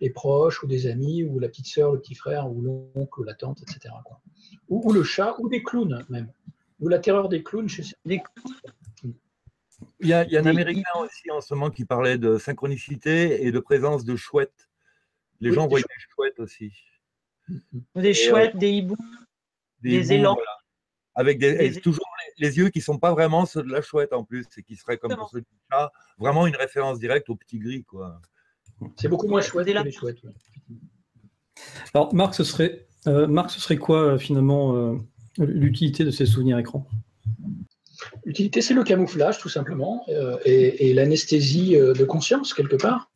les proches, ou des amis, ou la petite sœur, le petit frère, ou l'oncle, ou la tante, etc., quoi. Ou le chat, ou des clowns, même. Ou la terreur des clowns chez Des Il y a un Américain aussi en ce moment qui parlait de synchronicité et de présence de chouettes. Les gens voient des chouettes aussi. Des chouettes, des hiboux, des hiboux, élans. voilà. Avec toujours les yeux qui ne sont pas vraiment ceux de la chouette en plus, et qui seraient comme pour ceux du chat, vraiment une référence directe au petit gris, quoi. C'est beaucoup moins chouette que les chouettes. Ouais. Alors, Marc, ce serait quoi finalement l'utilité de ces souvenirs écrans? L'utilité, c'est le camouflage, tout simplement, et l'anesthésie de conscience, quelque part.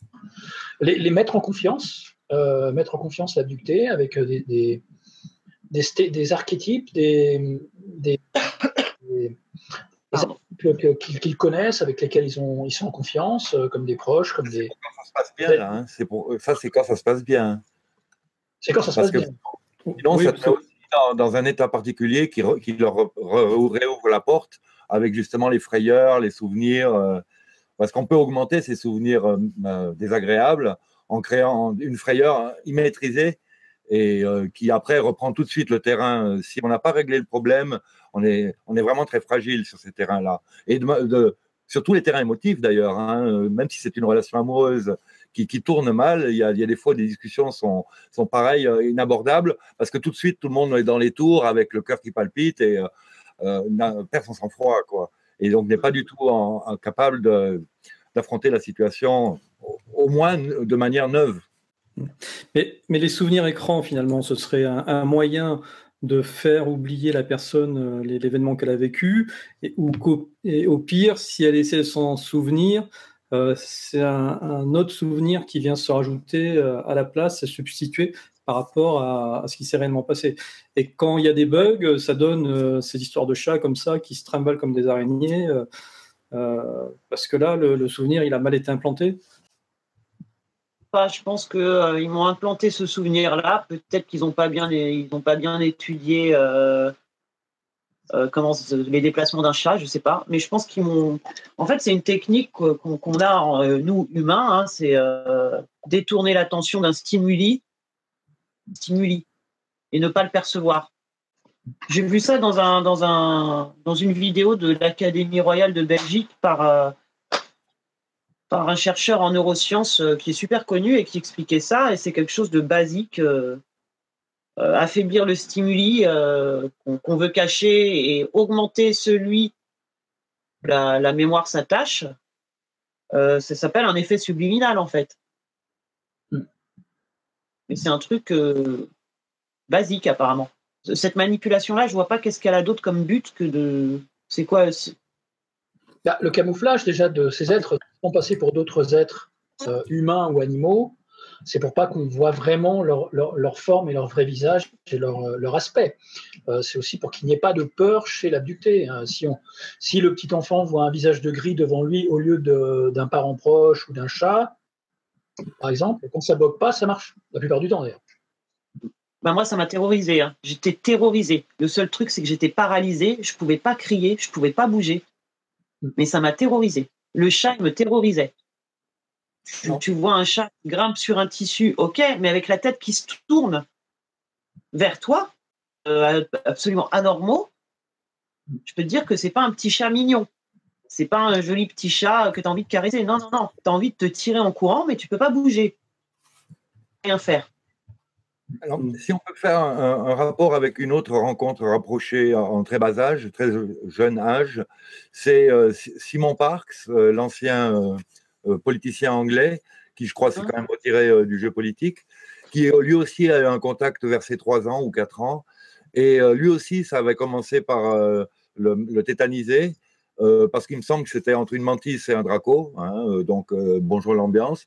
Les mettre en confiance l'abducté avec des archétypes, des archétypes qu'ils connaissent, avec lesquels ils sont en confiance, comme des proches, comme des. Ça se passe bien, là. Hein. Ça, c'est quand ça se passe bien. C'est quand ça se passe bien. Sinon, oui, ça te met aussi dans un état particulier qui leur réouvre la porte avec justement les frayeurs, les souvenirs. Parce qu'on peut augmenter ces souvenirs désagréables en créant une frayeur immaîtrisée et qui après reprend tout de suite le terrain. Si on n'a pas réglé le problème, on est vraiment très fragile sur ces terrains-là. Et sur tous les terrains émotifs d'ailleurs, hein, même si c'est une relation amoureuse qui tourne mal, il y a des fois des discussions sont pareilles, inabordables, parce que tout de suite tout le monde est dans les tours avec le cœur qui palpite et perd son sang-froid, quoi. Et donc n'est pas du tout capable d'affronter la situation, au moins de manière neuve. Mais les souvenirs écrans, finalement, ce serait un moyen de faire oublier la personne l'événement qu'elle a vécu, et au pire, si elle essaie de s'en souvenir, c'est un autre souvenir qui vient se rajouter à la place, se substituer par rapport à ce qui s'est réellement passé. Et quand il y a des bugs, ça donne ces histoires de chats comme ça qui se trimballent comme des araignées, parce que là, le souvenir, il a mal été implanté. Je pense qu'ils m'ont implanté ce souvenir-là. Peut-être qu'ils n'ont pas bien étudié les déplacements d'un chat, je ne sais pas. Mais je pense qu'ils m'ont. En fait, c'est une technique qu'on a, nous, humains, hein, c'est détourner l'attention d'un stimuli et ne pas le percevoir. J'ai vu ça dans une vidéo de l'Académie royale de Belgique par un chercheur en neurosciences qui est super connu et qui expliquait ça. Et c'est quelque chose de basique. Affaiblir le stimuli qu'on veut cacher et augmenter celui la mémoire s'attache, ça s'appelle un effet subliminal, en fait. Mais c'est un truc basique, apparemment. Cette manipulation-là, je ne vois pas qu'est-ce qu'elle a d'autre comme but que de... C'est quoi le camouflage, déjà, de ces êtres qui sont passés pour d'autres êtres humains ou animaux, c'est pour pas qu'on voit vraiment leur forme et leur vrai visage et leur aspect. C'est aussi pour qu'il n'y ait pas de peur chez l'abducté. Si le petit enfant voit un visage de gris devant lui au lieu d'un parent proche ou d'un chat, par exemple, quand ça ne bloque pas, ça marche, la plupart du temps d'ailleurs. Moi, ça m'a terrorisé. Hein. J'étais terrorisé. Le seul truc, c'est que j'étais paralysé. Je ne pouvais pas crier, je ne pouvais pas bouger. Mais ça m'a terrorisé. Le chat, il me terrorisait. Tu vois un chat qui grimpe sur un tissu, ok, mais avec la tête qui se tourne vers toi, absolument anormaux, je peux te dire que c'est pas un petit chat mignon. C'est pas un joli petit chat que tu as envie de caresser. Non. Tu as envie de te tirer en courant, mais tu peux pas bouger. Rien faire. Alors, si on peut faire un rapport avec une autre rencontre rapprochée en très bas âge, très jeune âge, c'est Simon Parkes, l'ancien politicien anglais, qui je crois s'est quand même retiré du jeu politique, qui lui aussi a eu un contact vers ses 3 ans ou 4 ans. Et lui aussi, ça avait commencé par le tétaniser, parce qu'il me semble que c'était entre une mantis et un draco, hein, donc bonjour l'ambiance.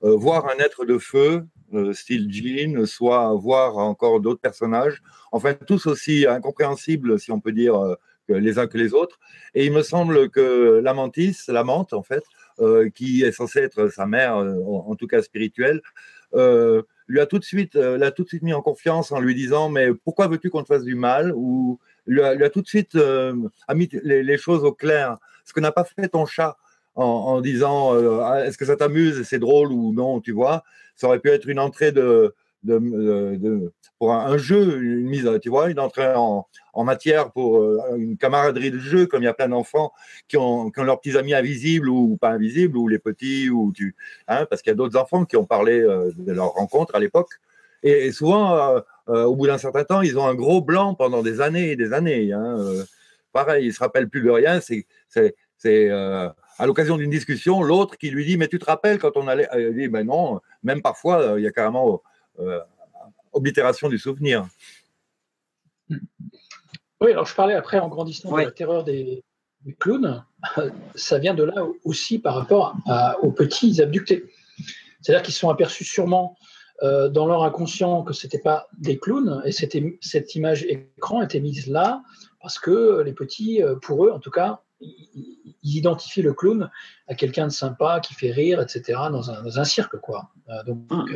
Voir un être de feu, style Jean, soit voir encore d'autres personnages, enfin tous aussi incompréhensibles, si on peut dire, les uns que les autres. Et il me semble que la mantis, la menthe en fait, qui est censée être sa mère, en tout cas spirituelle, l'a tout de suite mis en confiance en lui disant mais pourquoi veux-tu qu'on te fasse du mal, ou lui a tout de suite a mis les choses au clair, ce que n'a pas fait ton chat en disant est-ce que ça t'amuse, c'est drôle ou non, tu vois. Ça aurait pu être une entrée pour un jeu, une mise, tu vois, une entrée en matière pour une camaraderie de jeu, comme il y a plein d'enfants qui ont leurs petits amis invisibles ou pas invisibles, ou les petits, parce qu'il y a d'autres enfants qui ont parlé de leur rencontre à l'époque. Et souvent, au bout d'un certain temps, ils ont un gros blanc pendant des années et des années. Pareil, ils ne se rappellent plus de rien. C'est à l'occasion d'une discussion, l'autre qui lui dit « Mais tu te rappelles quand on allait… » Il dit « Ben non, même parfois, il y a carrément oblitération du souvenir. » Oui, alors je parlais après en grandissant de la terreur des clowns. Ça vient de là aussi par rapport aux petits abductés. C'est-à-dire qu'ils se sont aperçus sûrement dans leur inconscient que ce n'était pas des clowns, et cette image écran était mise là parce que les petits, pour eux en tout cas, ils identifient le clown à quelqu'un de sympa qui fait rire, etc., dans un cirque, quoi. Donc,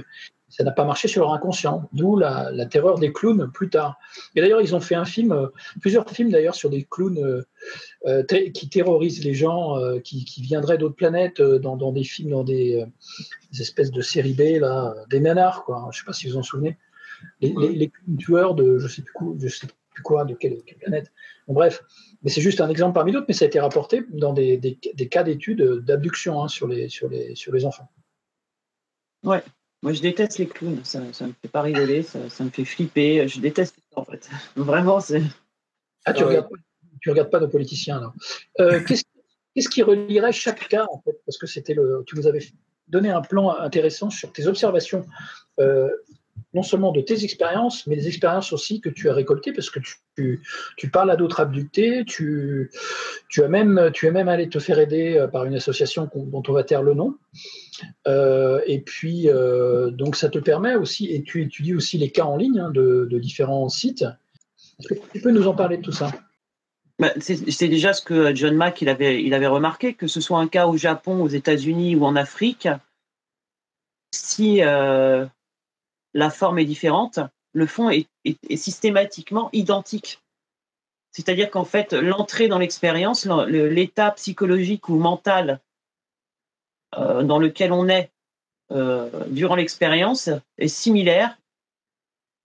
ça n'a pas marché sur leur inconscient, d'où la terreur des clowns plus tard. Et d'ailleurs, ils ont fait plusieurs films d'ailleurs sur des clowns qui terrorisent les gens qui viendraient d'autres planètes dans des films, dans des espèces de séries B, là, des nanars, quoi. Je ne sais pas si vous en souvenez. les tueurs de je sais plus quoi, de quelle planète. Bon, bref, mais c'est juste un exemple parmi d'autres, mais ça a été rapporté dans des cas d'études d'abduction sur les enfants. Ouais, moi je déteste les clowns, ça me fait pas rigoler, ça me fait flipper, je déteste ça en fait. Vraiment, c'est. Ah, tu regardes pas nos politiciens là. Qu'est-ce qui relierait chaque cas en fait? Parce que tu nous avais donné un plan intéressant sur tes observations, non seulement de tes expériences, mais des expériences aussi que tu as récoltées, parce que tu parles à d'autres abductés, tu es même allé te faire aider par une association dont on va taire le nom. Et puis, donc ça te permet aussi, et tu étudies aussi les cas en ligne de différents sites. Est-ce que tu peux nous en parler de tout ça? C'est déjà ce que John Mack il avait remarqué, que ce soit un cas au Japon, aux États-Unis ou en Afrique, si la forme est différente, le fond est systématiquement identique. C'est-à-dire qu'en fait, l'entrée dans l'expérience, l'état psychologique ou mental dans lequel on est durant l'expérience est similaire,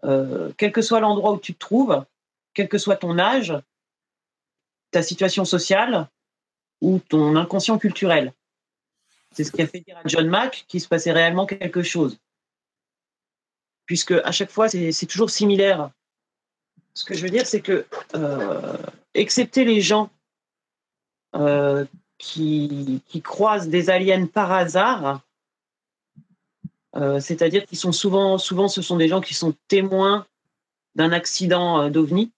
quel que soit l'endroit où tu te trouves, quel que soit ton âge, ta situation sociale ou ton inconscient culturel. C'est ce qui a fait dire à John Mack qu'il se passait réellement quelque chose. Puisque à chaque fois, c'est toujours similaire. Ce que je veux dire, c'est que, excepté les gens qui croisent des aliens par hasard, c'est-à-dire qu'ils sont souvent, ce sont des gens qui sont témoins d'un accident d'OVNI,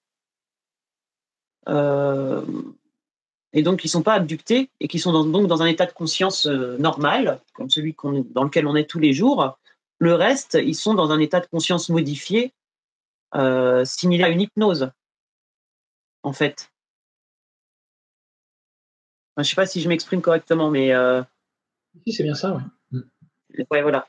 et donc qui ne sont pas abductés et qui sont donc dans un état de conscience normal, comme celui dans lequel on est tous les jours. Le reste, ils sont dans un état de conscience modifié, similaire à une hypnose, en fait. Enfin, je ne sais pas si je m'exprime correctement, mais... Oui, c'est bien ça, oui. Ouais, voilà.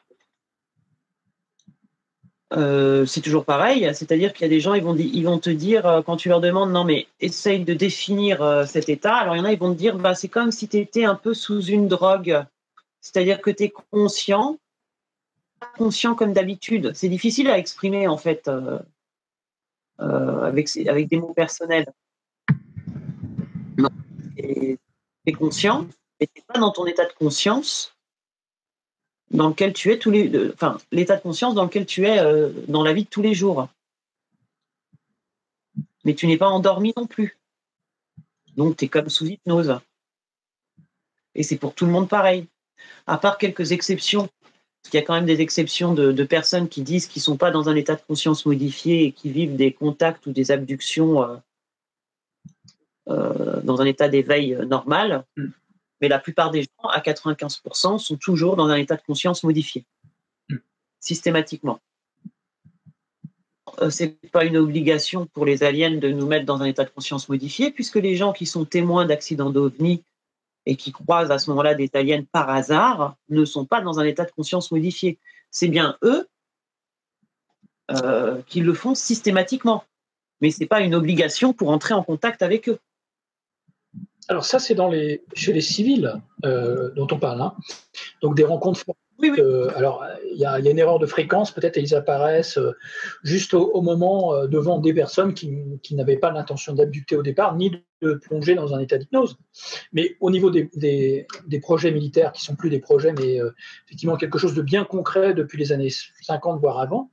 C'est toujours pareil, c'est-à-dire qu'il y a des gens, ils vont te dire, quand tu leur demandes, non mais essaye de définir cet état, alors il y en a, ils vont te dire, bah, c'est comme si tu étais un peu sous une drogue, c'est-à-dire que tu es conscient comme d'habitude. C'est difficile à exprimer en fait avec des mots personnels. Tu es conscient, mais tu n'es pas dans ton état de conscience dans lequel tu es l'état de conscience dans lequel tu es dans la vie de tous les jours. Mais tu n'es pas endormi non plus. Donc, tu es comme sous hypnose. Et c'est pour tout le monde pareil. À part quelques exceptions, parce qu'il y a quand même des exceptions de personnes qui disent qu'ils ne sont pas dans un état de conscience modifié et qui vivent des contacts ou des abductions dans un état d'éveil normal. Mais la plupart des gens, à 95%, sont toujours dans un état de conscience modifié, systématiquement. C'est pas une obligation pour les aliens de nous mettre dans un état de conscience modifié, puisque les gens qui sont témoins d'accidents d'OVNI et qui croisent à ce moment-là des aliens par hasard ne sont pas dans un état de conscience modifié. C'est bien eux qui le font systématiquement, mais c'est pas une obligation pour entrer en contact avec eux. Alors ça, c'est chez les civils dont on parle, hein. Donc des rencontres. Oui. Alors il y a une erreur de fréquence, peut-être, et ils apparaissent juste au moment devant des personnes qui n'avaient pas l'intention d'abducter au départ, ni de plonger dans un état d'hypnose. Mais au niveau des projets militaires, qui sont plus des projets, mais effectivement quelque chose de bien concret depuis les années 50, voire avant,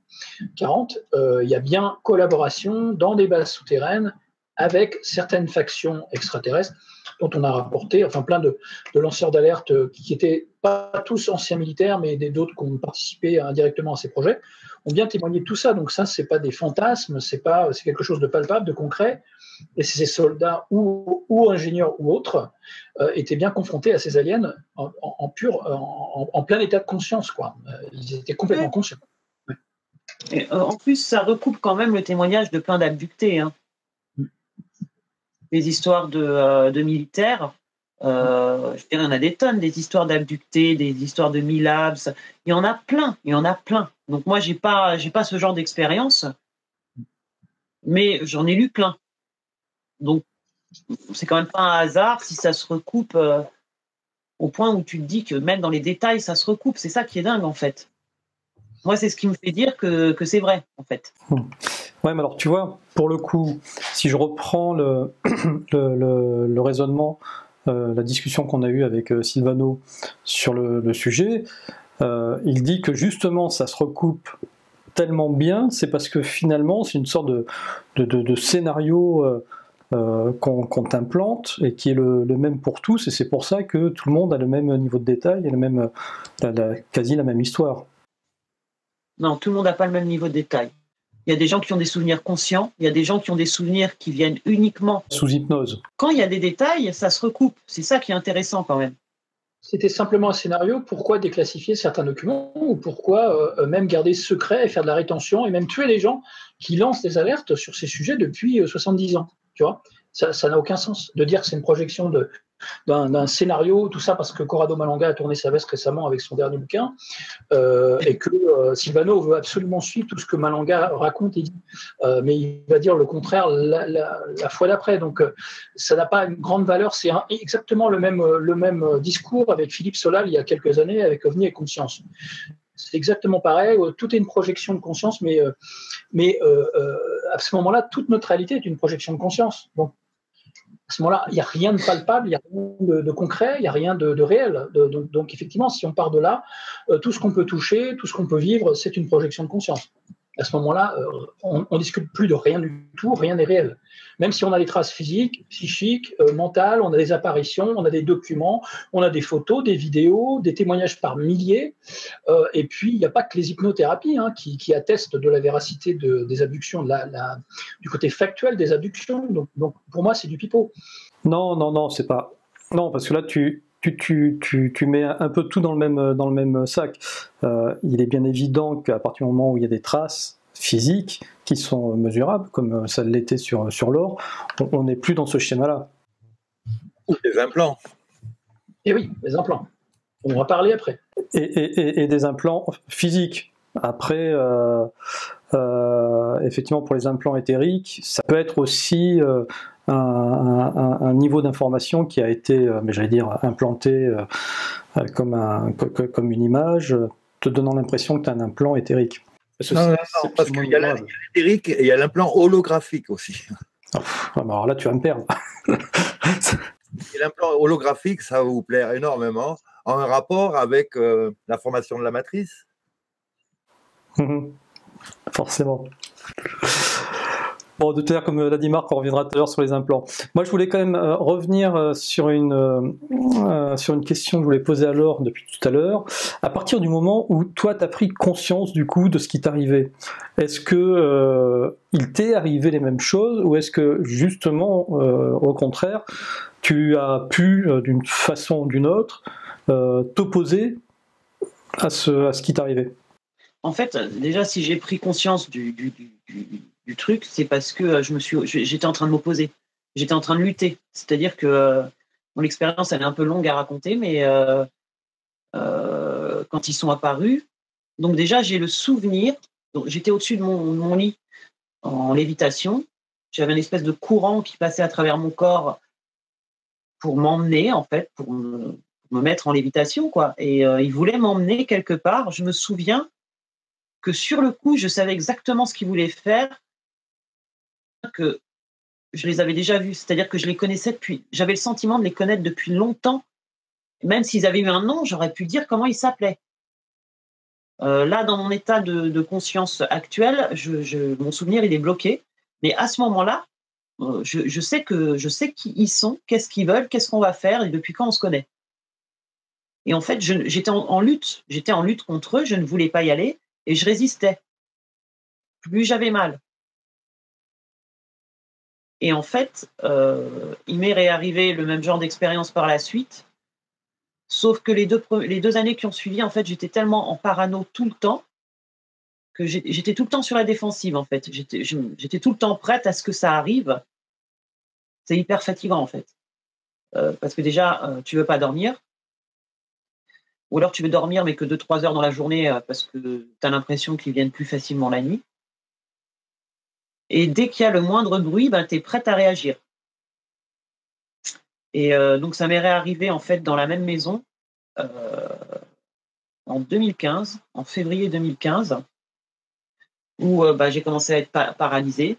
40, il y a bien collaboration dans des bases souterraines avec certaines factions extraterrestres dont on a rapporté, enfin plein de lanceurs d'alerte qui n'étaient pas tous anciens militaires, mais d'autres qui ont participé indirectement à ces projets, ont bien témoigné de tout ça. Donc ça, c'est pas des fantasmes, c'est quelque chose de palpable, de concret. Et ces soldats ou ingénieurs ou autres étaient bien confrontés à ces aliens en plein état de conscience, quoi. Ils étaient complètement conscients. Ouais. Et, en plus, ça recoupe quand même le témoignage de plein d'abductés, hein. Des histoires de militaires, je dirais, il y en a des tonnes, des histoires d'abductés, des histoires de milabs, il y en a plein. Donc moi, j'ai pas ce genre d'expérience, mais j'en ai lu plein. Donc c'est quand même pas un hasard si ça se recoupe au point où tu te dis que même dans les détails, ça se recoupe. C'est ça qui est dingue en fait. Moi, c'est ce qui me fait dire que c'est vrai, en fait. Ouais, mais alors tu vois, pour le coup, si je reprends le raisonnement, la discussion qu'on a eue avec Silvano sur le sujet, il dit que justement ça se recoupe tellement bien, c'est parce que finalement c'est une sorte de scénario qu'on t'implante et qui est le même pour tous, et c'est pour ça que tout le monde a le même niveau de détail et quasi la même histoire. Non, tout le monde n'a pas le même niveau de détail. Il y a des gens qui ont des souvenirs conscients, il y a des gens qui ont des souvenirs qui viennent uniquement sous hypnose. Quand il y a des détails, ça se recoupe. C'est ça qui est intéressant quand même. C'était simplement un scénario, pourquoi déclassifier certains documents ou pourquoi même garder secret et faire de la rétention et même tuer les gens qui lancent des alertes sur ces sujets depuis 70 ans. Tu vois, ça n'a aucun sens de dire que c'est une projection d'un scénario, tout ça parce que Corrado Malanga a tourné sa veste récemment avec son dernier bouquin et que Silvano veut absolument suivre tout ce que Malanga raconte et dit, mais il va dire le contraire la fois d'après. Donc ça n'a pas une grande valeur. C'est exactement le même discours avec Philippe Solal il y a quelques années avec OVNI et Conscience. C'est exactement pareil. Tout est une projection de conscience, mais à ce moment-là, toute notre réalité est une projection de conscience. Donc à ce moment-là, il n'y a rien de palpable, il n'y a rien de concret, il n'y a rien de réel. Donc, effectivement, si on part de là, tout ce qu'on peut toucher, tout ce qu'on peut vivre, c'est une projection de conscience. À ce moment-là, on ne discute plus de rien du tout, rien n'est réel. Même si on a des traces physiques, psychiques, mentales, on a des apparitions, on a des documents, on a des photos, des vidéos, des témoignages par milliers. Et puis, il n'y a pas que les hypnothérapies qui attestent de la véracité des abductions, du côté factuel des abductions. Donc pour moi, c'est du pipeau. Non, c'est pas. Non, parce que là, tu mets un peu tout dans le même sac. Il est bien évident qu'à partir du moment où il y a des traces physiques qui sont mesurables, comme ça l'était sur l'or, on n'est plus dans ce schéma-là. Ou des implants. Et oui, les implants. On va parler après. Et des implants physiques. Après, effectivement, pour les implants éthériques, ça peut être aussi un niveau d'information qui a été, j'allais dire, implanté comme une image, te donnant l'impression que tu as un implant éthérique. Non, parce qu'il y a l'éthérique et il y a l'implant holographique aussi. Alors là, tu vas me perdre. Et l'implant holographique, ça va vous plaire énormément, en rapport avec la formation de la matrice. Forcément. Bon, de toute manière, comme l'a dit Marc, on reviendra tout à l'heure sur les implants. Moi, je voulais quand même revenir sur une question que je voulais poser à Laure depuis tout à l'heure. À partir du moment où toi, tu as pris conscience du coup de ce qui t'arrivait, est-ce que il t'est arrivé les mêmes choses ou est-ce que justement, au contraire, tu as pu, d'une façon ou d'une autre, t'opposer à ce qui t'arrivait? En fait, déjà, si j'ai pris conscience du truc, c'est parce que j'étais en train de m'opposer. J'étais en train de lutter. C'est-à-dire que mon expérience, elle est un peu longue à raconter, mais quand ils sont apparus, donc déjà, j'ai le souvenir. Donc, j'étais au-dessus de mon lit en lévitation. J'avais une espèce de courant qui passait à travers mon corps pour m'emmener, en fait, pour me mettre en lévitation, quoi. Et ils voulaient m'emmener quelque part. Je me souviens que sur le coup, je savais exactement ce qu'ils voulaient faire, que je les avais déjà vus, c'est-à-dire que je les connaissais depuis, j'avais le sentiment de les connaître depuis longtemps, même s'ils avaient eu un nom, j'aurais pu dire comment ils s'appelaient. Là, dans mon état de conscience actuel, mon souvenir, il est bloqué, mais à ce moment-là, je sais qui ils sont, qu'est-ce qu'ils veulent, qu'est-ce qu'on va faire et depuis quand on se connaît. Et en fait, j'étais en lutte contre eux, je ne voulais pas y aller, et je résistais. Plus j'avais mal. Et en fait, il m'est réarrivé le même genre d'expérience par la suite, sauf que les deux années qui ont suivi, en fait, j'étais tellement en parano tout le temps que j'étais tout le temps sur la défensive, en fait. J'étais tout le temps prête à ce que ça arrive. C'est hyper fatigant, en fait. Parce que déjà, tu veux pas dormir, ou alors tu veux dormir, mais que 2-3 heures dans la journée, parce que tu as l'impression qu'ils viennent plus facilement la nuit. Et dès qu'il y a le moindre bruit, tu es prête à réagir. Et donc, ça m'est réarrivé, en fait, dans la même maison, en 2015, en février 2015, où j'ai commencé à être paralysée.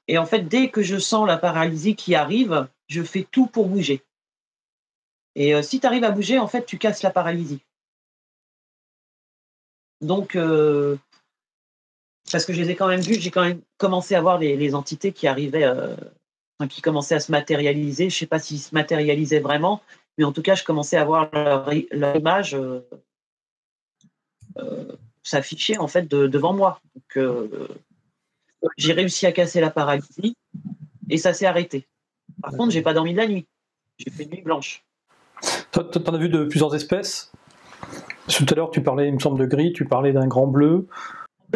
Et en fait, dès que je sens la paralysie qui arrive, je fais tout pour bouger. Et si tu arrives à bouger, en fait, tu casses la paralysie. Donc, parce que je les ai quand même vus, j'ai quand même commencé à voir les entités qui arrivaient, qui commençaient à se matérialiser. Je ne sais pas s'ils se matérialisaient vraiment, mais en tout cas, je commençais à voir leur image s'afficher en fait devant moi. Donc, j'ai réussi à casser la paralysie et ça s'est arrêté. Par contre, j'ai pas dormi de la nuit. J'ai fait une nuit blanche. Toi, t'en as vu de plusieurs espèces? Tout à l'heure, tu parlais, il me semble, de gris, tu parlais d'un grand bleu.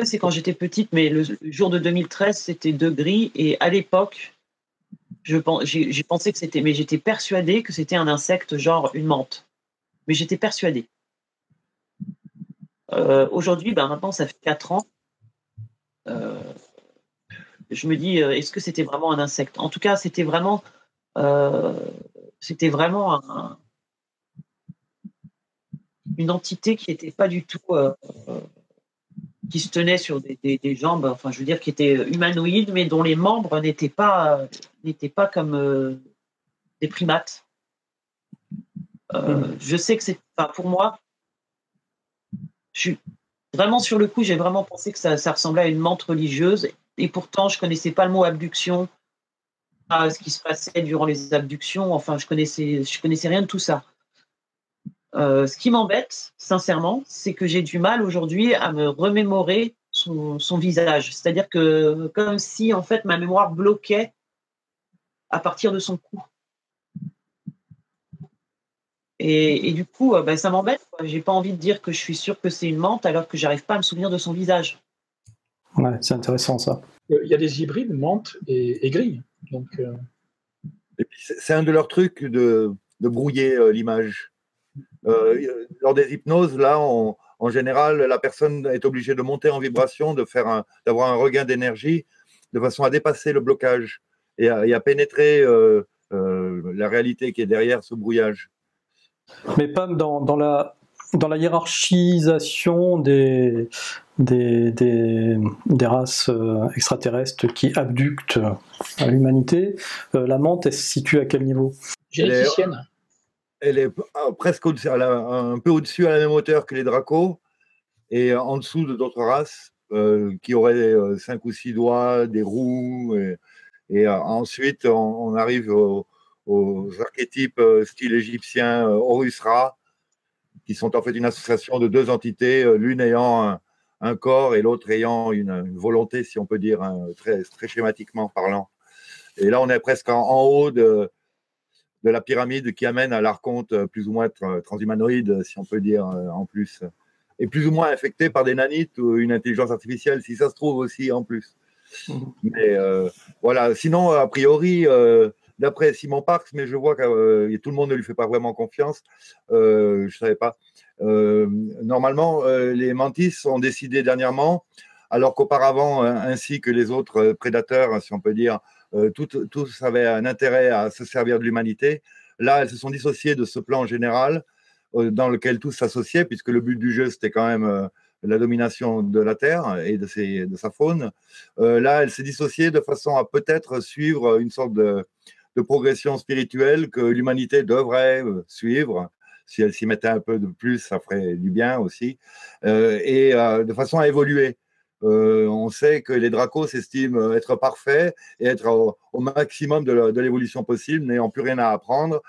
C'est quand j'étais petite, mais le jour de 2013, c'était 2 gris. Et à l'époque, j'ai pensé que c'était, mais j'étais persuadée que c'était un insecte, genre une menthe. Mais j'étais persuadée. Aujourd'hui, maintenant, ça fait 4 ans. Je me dis, est-ce que c'était vraiment un insecte? En tout cas, c'était vraiment une entité qui n'était pas du tout, qui se tenait sur des jambes, enfin, je veux dire, qui était humanoïde, mais dont les membres n'étaient pas comme des primates. Je sais que c'est, pour moi, je suis vraiment sur le coup, j'ai vraiment pensé que ça ressemblait à une menthe religieuse, et pourtant, je connaissais pas le mot abduction, ce qui se passait durant les abductions. Enfin, je connaissais rien de tout ça. Ce qui m'embête, sincèrement, c'est que j'ai du mal aujourd'hui à me remémorer son visage. C'est-à-dire que comme si, en fait, ma mémoire bloquait à partir de son cou. Et du coup, ça m'embête. J'ai pas envie de dire que je suis sûre que c'est une menthe alors que j'arrive pas à me souvenir de son visage. Ouais, c'est intéressant ça. Il y a des hybrides menthe et gris. Donc, Et puis c'est un de leurs trucs de brouiller l'image. Lors des hypnoses, là, en général, la personne est obligée de monter en vibration, d'avoir un regain d'énergie, de façon à dépasser le blocage et à pénétrer la réalité qui est derrière ce brouillage. Mais pas dans la hiérarchisation des races extraterrestres qui abductent l'humanité. La menthe, elle se situe à quel niveau? généticienne. Elle est presque un peu au-dessus, à la même hauteur que les dracos, et en dessous de d'autres races qui auraient 5 ou 6 doigts, des roues. Et ensuite, on arrive aux archétypes style égyptien, Horus-Ra, qui sont en fait une association de 2 entités, l'une ayant un corps et l'autre ayant une volonté, si on peut dire, très, très schématiquement parlant. Et là, on est presque en haut de la pyramide qui amène à l'archonte plus ou moins transhumanoïde, si on peut dire, en plus. Et plus ou moins infecté par des nanites ou une intelligence artificielle, si ça se trouve aussi en plus. Mais voilà, sinon, a priori, d'après Simon Parkes, mais je vois que tout le monde ne lui fait pas vraiment confiance, je ne savais pas. Normalement, les mantis ont décidé dernièrement, alors qu'auparavant, ainsi que les autres prédateurs, si on peut dire, tous avaient un intérêt à se servir de l'humanité. Là, elles se sont dissociées de ce plan général dans lequel tous s'associaient, puisque le but du jeu, c'était quand même la domination de la Terre et de sa faune. Là, elle s'est dissociée de façon à peut-être suivre une sorte de progression spirituelle que l'humanité devrait suivre. Si elle s'y mettait un peu de plus, ça ferait du bien aussi. Et de façon à évoluer. On sait que les dracos s'estiment être parfaits et être au maximum de l'évolution possible, n'ayant plus rien à apprendre.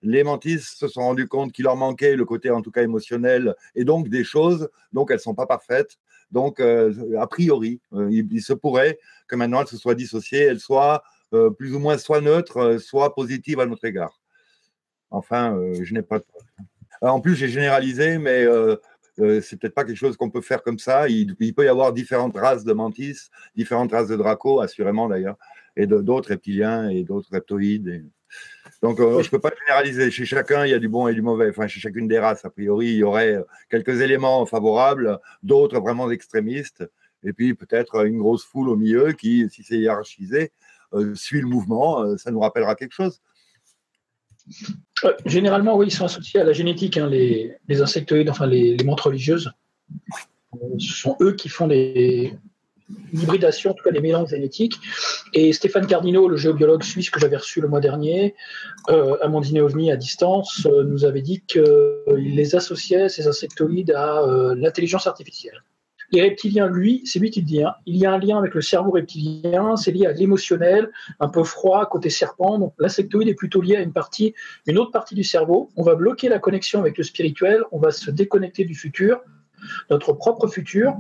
Les mantis se sont rendus compte qu'il leur manquait le côté, en tout cas émotionnel, et donc des choses, donc elles ne sont pas parfaites. Donc, a priori, il se pourrait que maintenant elles se soient dissociées, elles soient plus ou moins soit neutres, soit positives à notre égard. Enfin, je n'ai pas de preuve. En plus, j'ai généralisé, mais c'est peut-être pas quelque chose qu'on peut faire comme ça. Il peut y avoir différentes races de mantis, différentes races de dracos, assurément d'ailleurs, et d'autres reptiliens et d'autres reptoïdes. Donc, je ne peux pas généraliser. Chez chacun, il y a du bon et du mauvais. Enfin, chez chacune des races, a priori, il y aurait quelques éléments favorables, d'autres vraiment extrémistes, et puis peut-être une grosse foule au milieu qui, si c'est hiérarchisé, suit le mouvement. Ça nous rappellera quelque chose. Généralement, oui, ils sont associés à la génétique, hein, les insectoïdes, enfin les menthes religieuses. Ce sont eux qui font l'hybridation, en tout cas les mélanges génétiques. Et Stéphane Cardino, le géobiologue suisse que j'avais reçu le mois dernier, à mon dîner OVNI à distance, nous avait dit qu'il les associait, ces insectoïdes, à l'intelligence artificielle. Les reptiliens, lui, c'est lui qui le dit, hein, il y a un lien avec le cerveau reptilien, c'est lié à l'émotionnel, un peu froid, côté serpent. Donc l'insectoïde est plutôt lié à une autre partie du cerveau. On va bloquer la connexion avec le spirituel, on va se déconnecter du futur, notre propre futur.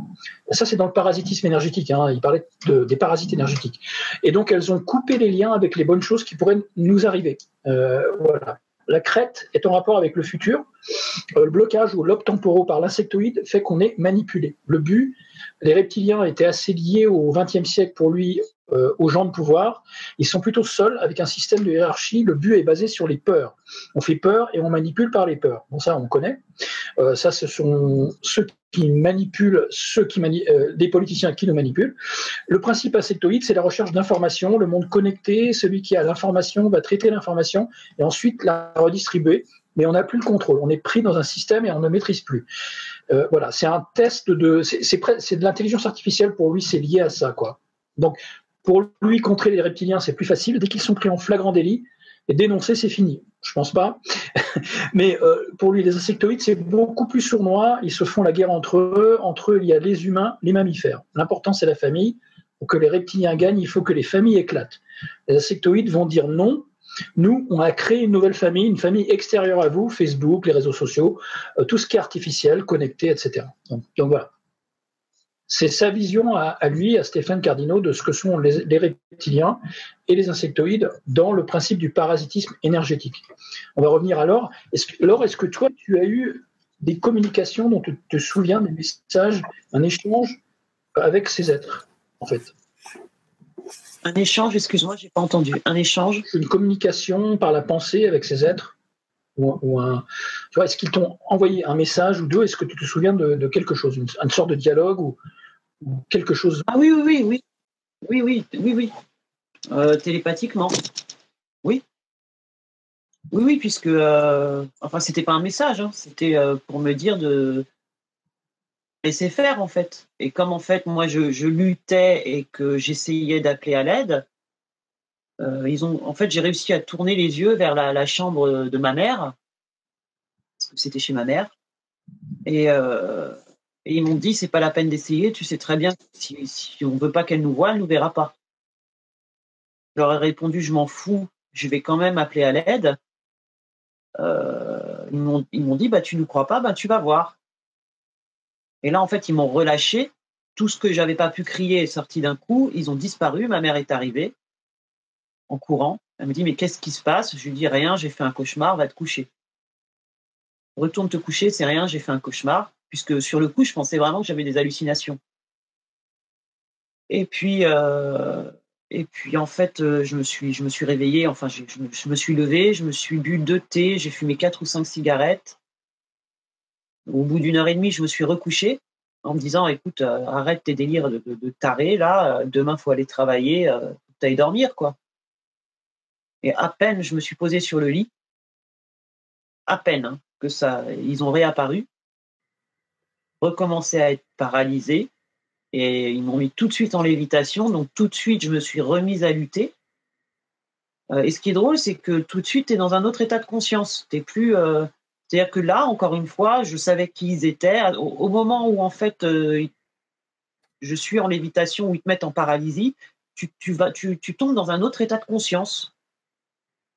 Ça, c'est dans le parasitisme énergétique. Hein. Il parlait des parasites énergétiques. Et donc, elles ont coupé les liens avec les bonnes choses qui pourraient nous arriver. Voilà. La crête est en rapport avec le futur. Le blocage ou lobe temporaux par l'insectoïde fait qu'on est manipulé. Le but, les reptiliens étaient assez liés au XXe siècle pour lui aux gens de pouvoir. Ils sont plutôt seuls avec un système de hiérarchie. Le but est basé sur les peurs. On fait peur et on manipule par les peurs. Bon, ça, on connaît. Ça, ce sont ceux qui manipulent, des politiciens qui nous manipulent. Le principe insectoïde, c'est la recherche d'informations, le monde connecté. Celui qui a l'information va traiter l'information et ensuite la redistribuer. Mais on n'a plus le contrôle. On est pris dans un système et on ne maîtrise plus. Voilà, c'est un test c'est de l'intelligence artificielle pour lui, c'est lié à ça, quoi. Donc, pour lui, contrer les reptiliens, c'est plus facile. Dès qu'ils sont pris en flagrant délit, et dénoncer, c'est fini. Je pense pas. Mais pour lui, les insectoïdes, c'est beaucoup plus sournois. Ils se font la guerre entre eux. Entre eux, il y a les humains, les mammifères. L'important, c'est la famille. Pour que les reptiliens gagnent, il faut que les familles éclatent. Les insectoïdes vont dire non. Nous, on a créé une nouvelle famille, une famille extérieure à vous, Facebook, les réseaux sociaux, tout ce qui est artificiel, connecté, etc. Donc voilà. C'est sa vision à lui, à Stéphane Cardino, de ce que sont les reptiliens et les insectoïdes dans le principe du parasitisme énergétique. On va revenir alors. Est-ce que toi, tu as eu des communications dont tu te souviens, des messages, un échange avec ces êtres, en fait? Un échange, excuse-moi, j'ai pas entendu. Un échange? Une communication par la pensée avec ces êtres tu vois, est-ce qu'ils t'ont envoyé un message ou deux? Est-ce que tu te souviens de quelque chose, une sorte de dialogue ou quelque chose? Ah oui, oui, oui, oui, oui, oui, oui, oui. Télépathiquement. Oui. Oui, oui, puisque enfin, c'était pas un message, hein, c'était pour me dire de laisser faire, en fait. Et comme en fait, moi, je luttais et que j'essayais d'appeler à l'aide, en fait, j'ai réussi à tourner les yeux vers la chambre de ma mère, parce que c'était chez ma mère, et, euh, et ils m'ont dit, c'est pas la peine d'essayer, tu sais très bien, si on veut pas qu'elle nous voie, elle nous verra pas. Je leur ai répondu, je m'en fous, je vais quand même appeler à l'aide. Ils m'ont dit, bah tu nous crois pas, bah tu vas voir. Et là, en fait, ils m'ont relâché. Tout ce que j'avais pas pu crier est sorti d'un coup. Ils ont disparu. Ma mère est arrivée en courant. Elle me dit, mais qu'est-ce qui se passe? Je lui dis, rien, j'ai fait un cauchemar, va te coucher. Retourne te coucher, c'est rien, j'ai fait un cauchemar. Puisque sur le coup, je pensais vraiment que j'avais des hallucinations. Et puis, en fait, je me suis réveillée, enfin, je me suis levée, je me suis bu 2 thés, j'ai fumé 4 ou 5 cigarettes. Au bout d'une heure et demie, je me suis recouchée en me disant, écoute, arrête tes délires de taré, là, demain, il faut aller travailler, faut que tu ailles dormir, quoi. Et à peine je me suis posée sur le lit, à peine hein, que ça, ils ont réapparu, recommencé à être paralysés, et ils m'ont mis tout de suite en lévitation, donc tout de suite, je me suis remise à lutter. Et ce qui est drôle, c'est que tout de suite, tu es dans un autre état de conscience. T'es plus, c'est-à-dire que là, encore une fois, je savais qui ils étaient. Au moment où, en fait, je suis en lévitation, où ils te mettent en paralysie, tu tombes dans un autre état de conscience.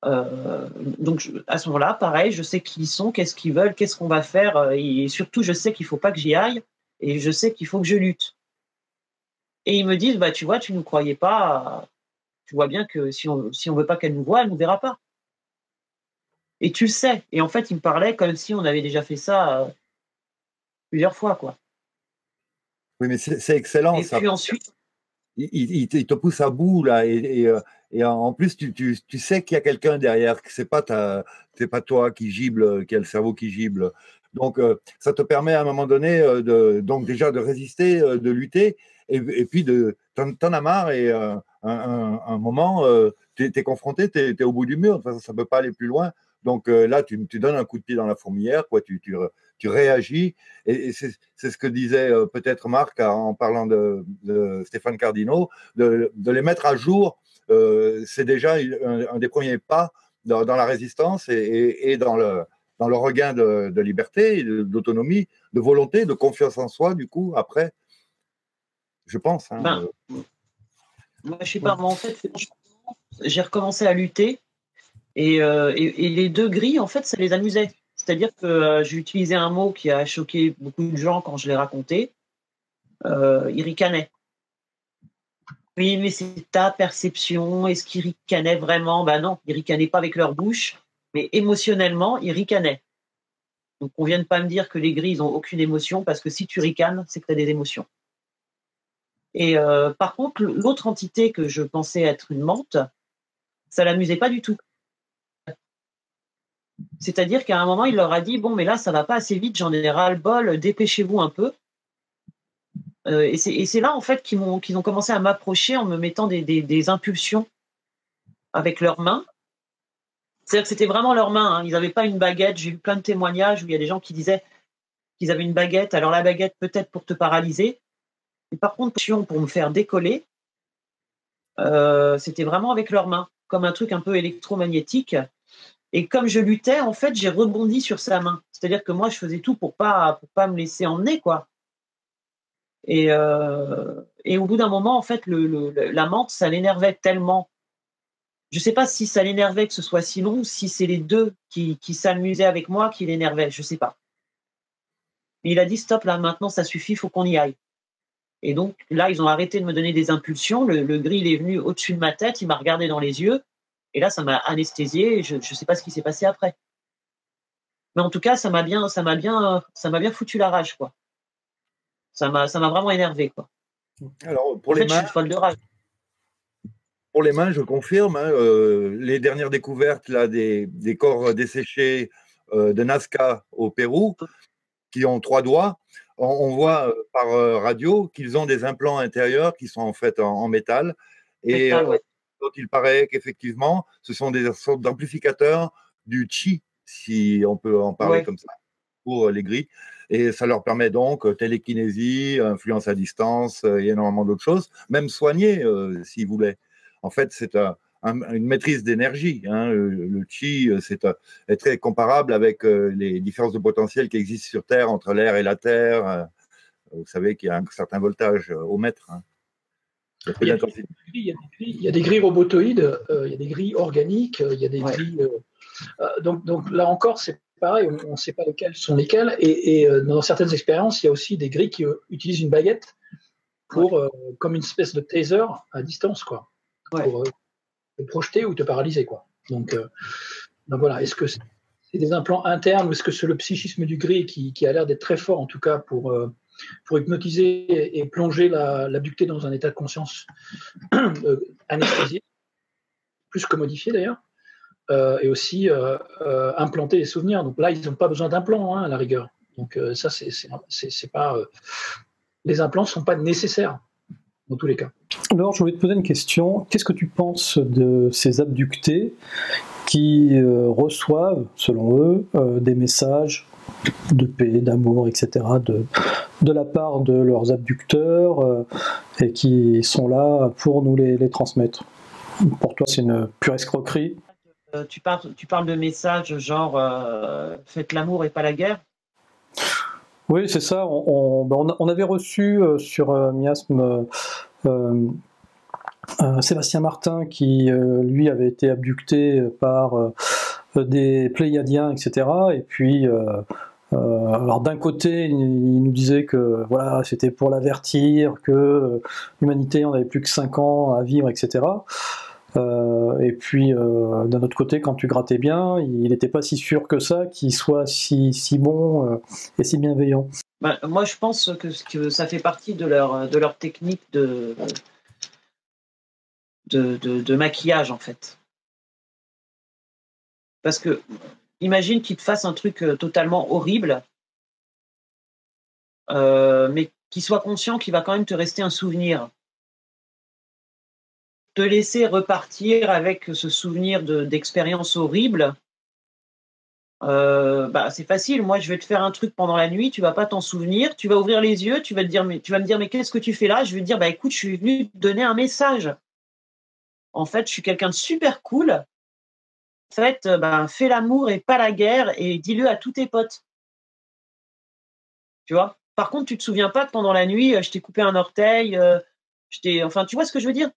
Donc, à ce moment-là, pareil, je sais qui ils sont, qu'est-ce qu'ils veulent, qu'est-ce qu'on va faire. Et surtout, je sais qu'il ne faut pas que j'y aille et je sais qu'il faut que je lutte. Et ils me disent, bah, tu vois, tu ne nous croyais pas. Tu vois bien que si on veut pas qu'elle nous voie, elle nous verra pas. Et tu le sais. Et en fait, il me parlait comme si on avait déjà fait ça plusieurs fois, quoi. Oui, mais c'est excellent, et ça. Puis ensuite, Il te pousse à bout, là. Et en plus, tu sais qu'il y a quelqu'un derrière, que c'est pas toi qui gible, qui a le cerveau qui gible. Donc, ça te permet à un moment donné donc déjà de résister, de lutter, et puis t'en as marre, et un moment, tu es confronté, tu es au bout du mur. De toute façon, ça ne peut pas aller plus loin. Donc là, tu donnes un coup de pied dans la fourmilière, quoi, tu réagis. Et c'est ce que disait peut-être Marc en parlant de Stéphane Cardino, de les mettre à jour. C'est déjà un des premiers pas dans la résistance et dans le regain de liberté, d'autonomie, de volonté, de confiance en soi, du coup, après, je pense. Hein. Ben, moi, je sais pas, moi, en fait, j'ai recommencé à lutter et les deux grilles, en fait, ça les amusait. C'est-à-dire que j'ai utilisé un mot qui a choqué beaucoup de gens quand je l'ai raconté. Ils ricanaient. Oui, mais c'est ta perception. Est-ce qu'ils ricanaient vraiment? Ben non, ils ricanaient pas avec leur bouche, mais émotionnellement, ils ricanaient. Donc, on vient de pas me dire que les grilles, ils ont aucune émotion, parce que si tu ricanes, c'est que tu as des émotions. Et par contre, l'autre entité que je pensais être une menthe, ça l'amusait pas du tout. C'est-à-dire qu'à un moment, il leur a dit, bon, mais là, ça va pas assez vite, j'en ai ras-le-bol, dépêchez-vous un peu. Et c'est là, en fait, qu'ils ont commencé à m'approcher en me mettant des impulsions avec leurs mains. C'est-à-dire que c'était vraiment leurs mains, hein. Ils n'avaient pas une baguette. J'ai eu plein de témoignages où il y a des gens qui disaient qu'ils avaient une baguette. Alors la baguette, peut-être pour te paralyser. Mais par contre, pour me faire décoller, c'était vraiment avec leurs mains, comme un truc un peu électromagnétique. Et comme je luttais, en fait, j'ai rebondi sur sa main. C'est-à-dire que moi, je faisais tout pour pas me laisser emmener, quoi. Et au bout d'un moment, en fait, la menthe, ça l'énervait tellement. Je ne sais pas si ça l'énervait que ce soit si long, ou si c'est les deux qui s'amusaient avec moi qui l'énervaient. Je ne sais pas. Mais il a dit stop, là, maintenant, ça suffit, il faut qu'on y aille. Et donc, là, ils ont arrêté de me donner des impulsions. Le gris, il est venu au-dessus de ma tête, il m'a regardé dans les yeux. Et là, ça m'a anesthésié. Et je ne sais pas ce qui s'est passé après. Mais en tout cas, ça m'a bien foutu la rage, quoi. Ça m'a vraiment énervé, quoi. Alors, en fait, je suis folle de rage. Pour les mains, je confirme, hein, les dernières découvertes là, des corps desséchés de Nazca au Pérou, qui ont 3 doigts, on voit par radio qu'ils ont des implants intérieurs qui sont en fait en métal. Et dont il paraît qu'effectivement, ce sont des sortes d'amplificateurs du chi, si on peut en parler comme ça, pour les gris. Et ça leur permet donc télékinésie, influence à distance, et énormément d'autres choses, même soigner s'ils voulaient. En fait, c'est une maîtrise d'énergie. Hein. Le chi est très comparable avec les différences de potentiel qui existent sur Terre entre l'air et la Terre. Vous savez qu'il y a un certain voltage au mètre. Hein. Il y a des grilles robotoïdes, il y a des grilles organiques, il y a des grilles. Donc là encore, c'est pareil, on ne sait pas lesquelles sont lesquelles. Et dans certaines expériences, il y a aussi des grilles qui utilisent une baguette comme une espèce de taser à distance, quoi, pour te projeter ou te paralyser, quoi. Donc voilà, est-ce que c'est des implants internes ou est-ce que c'est le psychisme du gris qui a l'air d'être très fort, en tout cas pour hypnotiser et plonger l'abducté dans un état de conscience anesthésié, plus que modifié d'ailleurs, et aussi implanter les souvenirs. Donc là, ils n'ont pas besoin d'implants, hein, à la rigueur. Donc ça, c'est pas. Les implants ne sont pas nécessaires dans tous les cas. Alors, je voulais te poser une question. Qu'est-ce que tu penses de ces abductés qui reçoivent, selon eux, des messages de paix, d'amour, etc., de la part de leurs abducteurs et qui sont là pour nous les transmettre? Pour toi, c'est une pure escroquerie. Tu parles de messages genre faites l'amour et pas la guerre? Oui, c'est ça. On avait reçu sur Miasme Sébastien Martin qui, lui, avait été abducté par des Pléiadiens, etc. Et puis, alors d'un côté, il nous disait que voilà, c'était pour l'avertir, que l'humanité en avait plus que 5 ans à vivre, etc. Et puis, d'un autre côté, quand tu grattais bien, il n'était pas si sûr que ça, qu'il soit si bon et si bienveillant. Ben, moi, je pense que ça fait partie de leur technique de maquillage, en fait. Parce que, imagine qu'il te fasse un truc totalement horrible, mais qu'il soit conscient qu'il va quand même te rester un souvenir. Te laisser repartir avec ce souvenir d'expérience horrible, Bah, c'est facile. Moi, je vais te faire un truc pendant la nuit, tu vas pas t'en souvenir, tu vas ouvrir les yeux, tu vas me dire, mais qu'est-ce que tu fais là? Je vais te dire, bah écoute, je suis venu te donner un message. En fait, je suis quelqu'un de super cool. En fait, bah, fais l'amour et pas la guerre et dis-le à tous tes potes. Tu vois? Par contre, tu te souviens pas que pendant la nuit, je t'ai coupé un orteil, enfin, tu vois ce que je veux dire?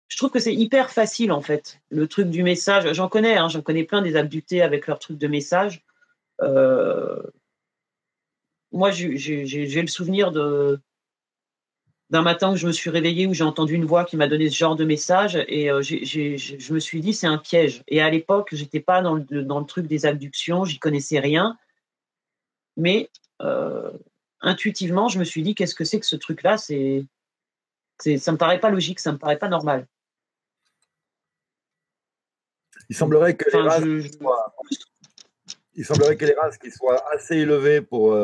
Je trouve que c'est hyper facile, en fait, le truc du message. J'en connais plein des abductés avec leur truc de message. Euh, Moi, j'ai le souvenir d'un matin où je me suis réveillée, où j'ai entendu une voix qui m'a donné ce genre de message, et je me suis dit, c'est un piège. Et à l'époque, j'étais pas dans le truc des abductions, j'y connaissais rien, mais intuitivement, je me suis dit, qu'est-ce que c'est que ce truc-là? Ça me paraît pas logique, ça me paraît pas normal. Il semblerait que Enfin, il semblerait que les races qui soient assez élevées pour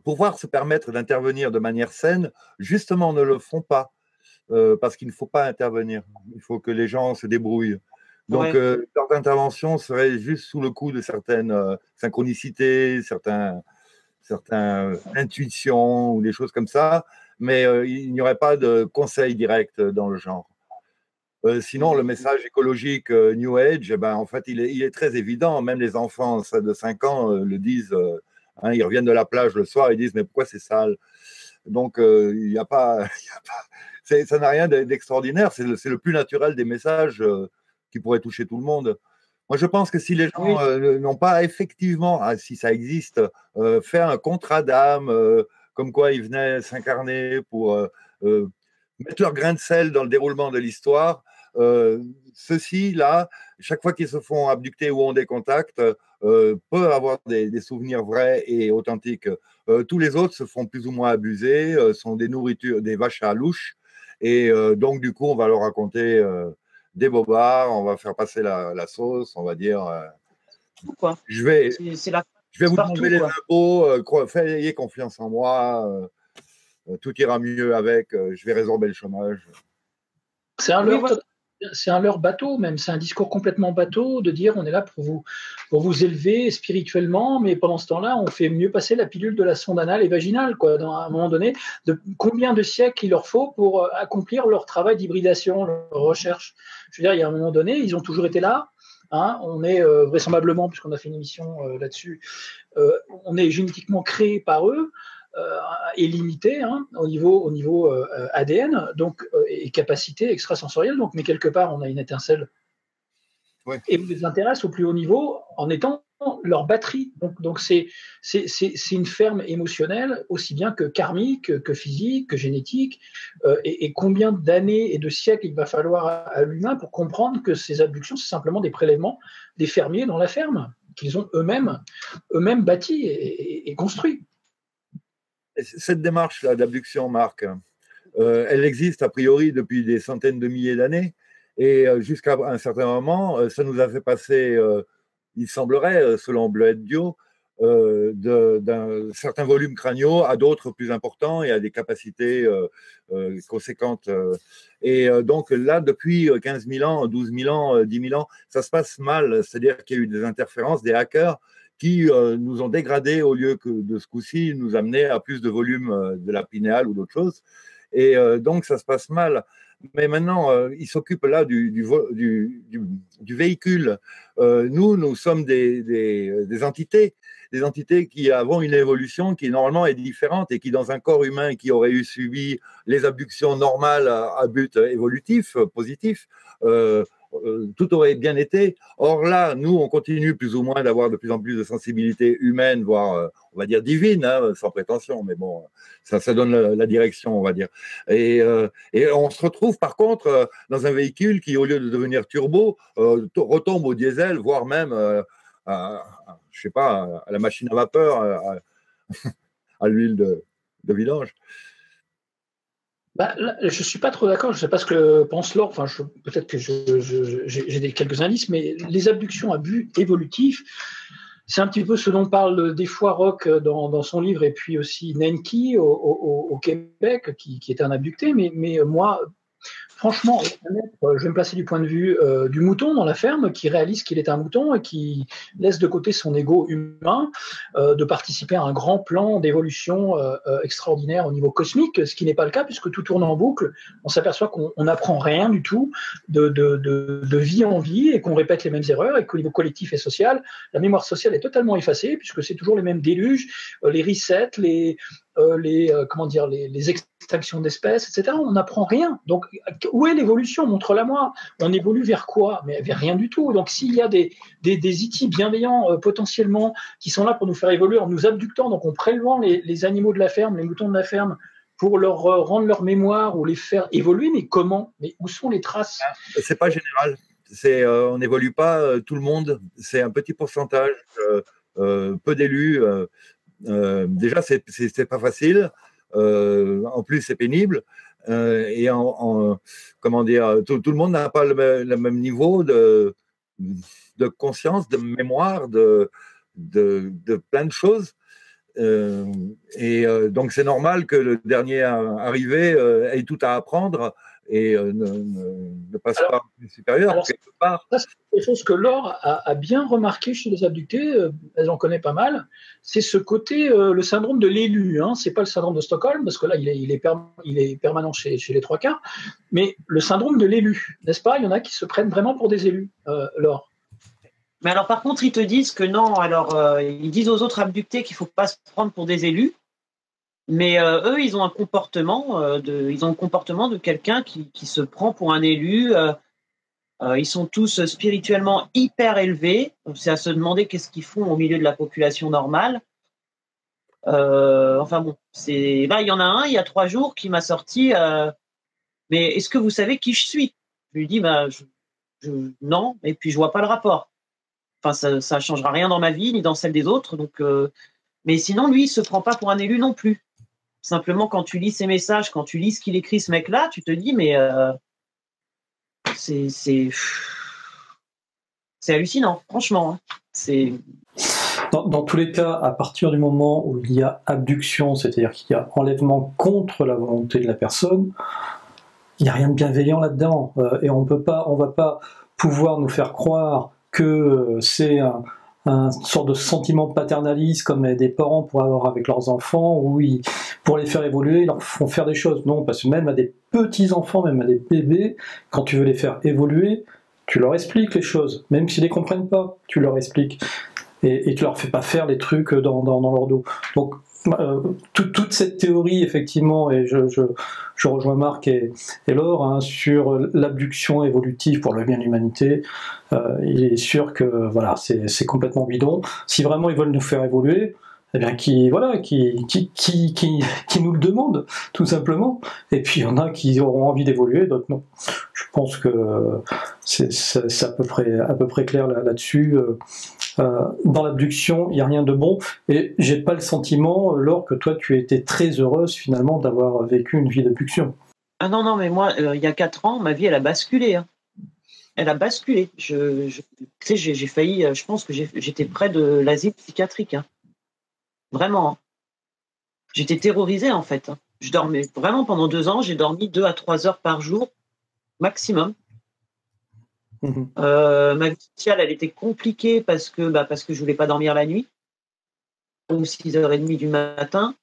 pouvoir se permettre d'intervenir de manière saine, justement, ne le font pas, parce qu'il ne faut pas intervenir. Il faut que les gens se débrouillent. Donc, ouais. leur intervention serait juste sous le coup de certaines synchronicités, certaines intuitions ou des choses comme ça, mais il n'y aurait pas de conseil direct dans le genre. Sinon, le message écologique New Age, eh ben, en fait, il est très évident. Même les enfants de 5 ans le disent. Hein, ils reviennent de la plage le soir, ils disent mais pourquoi c'est sale? Donc, il n'y a pas, ça n'a rien d'extraordinaire. C'est le plus naturel des messages qui pourrait toucher tout le monde. Moi, je pense que si les gens Oui. n'ont pas effectivement, si ça existe, fait un contrat d'âme, comme quoi ils venaient s'incarner pour mettre leur grain de sel dans le déroulement de l'histoire, ceux-ci, là, chaque fois qu'ils se font abducter ou ont des contacts, peuvent avoir des souvenirs vrais et authentiques. Tous les autres se font plus ou moins abuser, sont des nourritures, des vaches à louche, et donc du coup, on va leur raconter des bobards, on va faire passer la sauce, on va dire Quoi. je vais, C'est je vais vous partout, demander les quoi. impôts, ayez confiance en moi, tout ira mieux avec, je vais résorber le chômage. C'est un Oui, leurre, voilà. c'est un leurre bateau même, c'est un discours complètement bateau de dire on est là pour vous élever spirituellement, mais pendant ce temps-là, on fait mieux passer la pilule de la sonde anale et vaginale, quoi. À un moment donné, combien de siècles il leur faut pour accomplir leur travail d'hybridation, leur recherche. Je veux dire, il y a un moment donné, ils ont toujours été là. Hein, on est vraisemblablement, puisqu'on a fait une émission là-dessus, on est génétiquement créé par eux. Est limité hein, au niveau ADN donc, et capacité extrasensorielle. Donc, mais quelque part, on a une étincelle. Ouais. Et on les intéresse au plus haut niveau en étant leur batterie. Donc c'est une ferme émotionnelle aussi bien que karmique, que physique, que génétique. Et combien d'années et de siècles il va falloir à l'humain pour comprendre que ces abductions, c'est simplement des prélèvements des fermiers dans la ferme qu'ils ont eux-mêmes bâtis et construits. Cette démarche-là d'abduction, Marc, elle existe a priori depuis des centaines de milliers d'années. Et jusqu'à un certain moment, ça nous a fait passer, il semblerait, selon Bleuette Dio, d'un certain volume crânio à d'autres plus importants et à des capacités conséquentes. Et donc là, depuis 15 000 ans, 12 000 ans, 10 000 ans, ça se passe mal. C'est-à-dire qu'il y a eu des interférences, des hackers qui nous ont dégradés au lieu que de ce coup-ci nous amener à plus de volume de la pinéale ou d'autres choses. Et donc, ça se passe mal. Mais maintenant, ils s'occupent là du véhicule. Nous sommes des entités qui avons une évolution qui normalement est différente et qui, dans un corps humain qui aurait eu subi les abductions normales à but évolutif, positif, tout aurait bien été. Or là, nous, on continue plus ou moins d'avoir de plus en plus de sensibilité humaine, voire, on va dire, divine, hein, sans prétention, mais bon, ça donne la direction, on va dire. Et on se retrouve, par contre, dans un véhicule qui, au lieu de devenir turbo, retombe au diesel, voire même, je sais pas, à la machine à vapeur, à l'huile de vidange. Bah, là, je ne suis pas trop d'accord, je ne sais pas ce que pense Laure, enfin, peut-être que j'ai quelques indices, mais les abductions à but évolutif, c'est un petit peu ce dont parle des fois Rock dans son livre, et puis aussi Nenki au Québec, qui est un abducté, mais moi, franchement, je vais me placer du point de vue du mouton dans la ferme, qui réalise qu'il est un mouton et qui laisse de côté son ego humain, de participer à un grand plan d'évolution extraordinaire au niveau cosmique, ce qui n'est pas le cas puisque tout tourne en boucle. On s'aperçoit qu'on n'apprend rien du tout de vie en vie et qu'on répète les mêmes erreurs et qu'au niveau collectif et social, la mémoire sociale est totalement effacée puisque c'est toujours les mêmes déluges, les resets, les extinctions d'espèces, etc. On n'apprend rien. Donc, où est l'évolution? Montre-la moi. On évolue vers quoi? Mais vers rien du tout. Donc, s'il y a des IT bienveillants potentiellement qui sont là pour nous faire évoluer en nous abductant, donc en prélevant les animaux de la ferme, les moutons de la ferme, pour leur rendre leur mémoire ou les faire évoluer, mais comment? Mais où sont les traces? C'est pas général. On n'évolue pas tout le monde. C'est un petit pourcentage, peu d'élus. Déjà, c'est pas facile. En plus, c'est pénible. Et comment dire, tout le monde n'a pas le même niveau de conscience, de mémoire, de plein de choses. Donc, c'est normal que le dernier arrivé ait tout à apprendre et ne passe pas au supérieur quelque part. Ça, c'est quelque chose que Laure a bien remarqué chez les abductés, elle en connaît pas mal, c'est ce côté, le syndrome de l'élu. Hein. C'est pas le syndrome de Stockholm, parce que là, il est permanent chez les trois quarts, mais le syndrome de l'élu, n'est-ce pas? Il y en a qui se prennent vraiment pour des élus, Laure. Mais alors, par contre, ils te disent que non. Alors, ils disent aux autres abductés qu'il ne faut pas se prendre pour des élus. Mais eux, ils ont un comportement, le comportement de quelqu'un qui se prend pour un élu. Ils sont tous spirituellement hyper élevés. C'est à se demander qu'est-ce qu'ils font au milieu de la population normale. Enfin bon, là, il y en a un, il y a 3 jours, qui m'a sorti. Mais est-ce que vous savez qui je suis? Je lui dis, non. Et puis je vois pas le rapport. Enfin, ça changera rien dans ma vie ni dans celle des autres. Donc, mais sinon, lui, il se prend pas pour un élu non plus. Simplement, quand tu lis ses messages, quand tu lis ce qu'il écrit, ce mec-là, tu te dis, mais c'est hallucinant, franchement. Hein. Dans tous les cas, à partir du moment où il y a abduction, c'est-à-dire qu'il y a enlèvement contre la volonté de la personne, il n'y a rien de bienveillant là-dedans. Et on va pas pouvoir nous faire croire que c'est un sorte de sentiment paternaliste comme des parents pourraient avoir avec leurs enfants, où pour les faire évoluer, ils leur font faire des choses. Non, parce que même à des petits-enfants, même à des bébés, quand tu veux les faire évoluer, tu leur expliques les choses. Même s'ils ne les comprennent pas, tu leur expliques. Et tu leur fais pas faire les trucs dans leur dos. Donc, toute cette théorie, effectivement, et je rejoins Marc et Laure, hein, sur l'abduction évolutive pour le bien de l'humanité, il est sûr que voilà, c'est complètement bidon. Si vraiment ils veulent nous faire évoluer, eh bien qui nous le demandent, tout simplement. Et puis il y en a qui auront envie d'évoluer, d'autres non. Je pense que c'est à peu près clair là-dessus. Dans l'abduction, il n'y a rien de bon, et j'ai pas le sentiment, Laure, que toi tu étais très heureuse finalement d'avoir vécu une vie d'abduction. Ah non, mais moi, il y a 4 ans, ma vie, elle a basculé. Hein. Elle a basculé. Tu sais, j'ai failli, je pense que j'étais près de l'asile psychiatrique. Hein. Vraiment. Hein. J'étais terrorisée, en fait. Hein. Je dormais vraiment pendant 2 ans, j'ai dormi 2 à 3 heures par jour, maximum. Ma vie sociale, elle était compliquée parce que je voulais pas dormir la nuit, ou 6h30 du matin.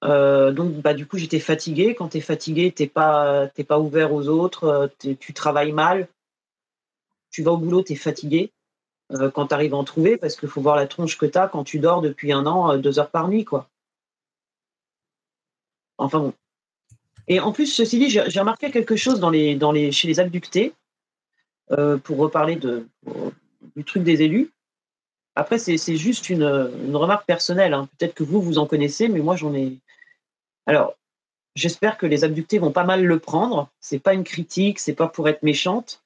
Donc du coup j'étais fatiguée. Quand tu es fatigué, t'es pas ouvert aux autres, tu travailles mal, tu vas au boulot, tu es fatigué quand tu arrives à en trouver, parce qu'il faut voir la tronche que tu as quand tu dors depuis 1 an 2 heures par nuit, quoi. Enfin bon. Et en plus, ceci dit, j'ai remarqué quelque chose chez les abductés. Pour reparler du truc des élus. Après, c'est juste une remarque personnelle. Hein. Peut-être que vous en connaissez, mais moi, j'en ai... Alors, j'espère que les abductés vont pas mal le prendre. C'est pas une critique, c'est pas pour être méchante.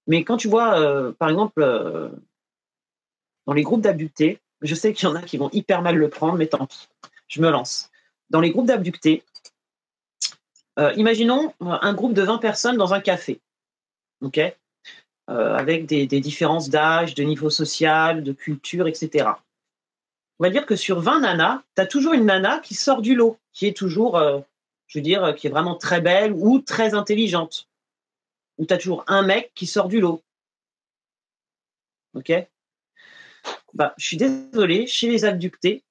Mais quand tu vois, par exemple, dans les groupes d'abductés, je sais qu'il y en a qui vont hyper mal le prendre, mais tant pis, je me lance. Dans les groupes d'abductés, imaginons un groupe de 20 personnes dans un café. OK ? Avec des différences d'âge, de niveau social, de culture, etc. On va dire que sur 20 nanas, tu as toujours une nana qui sort du lot, qui est toujours je veux dire, qui est vraiment très belle ou très intelligente, où tu as toujours un mec qui sort du lot. Ok? Bah, je suis désolé, chez les abductés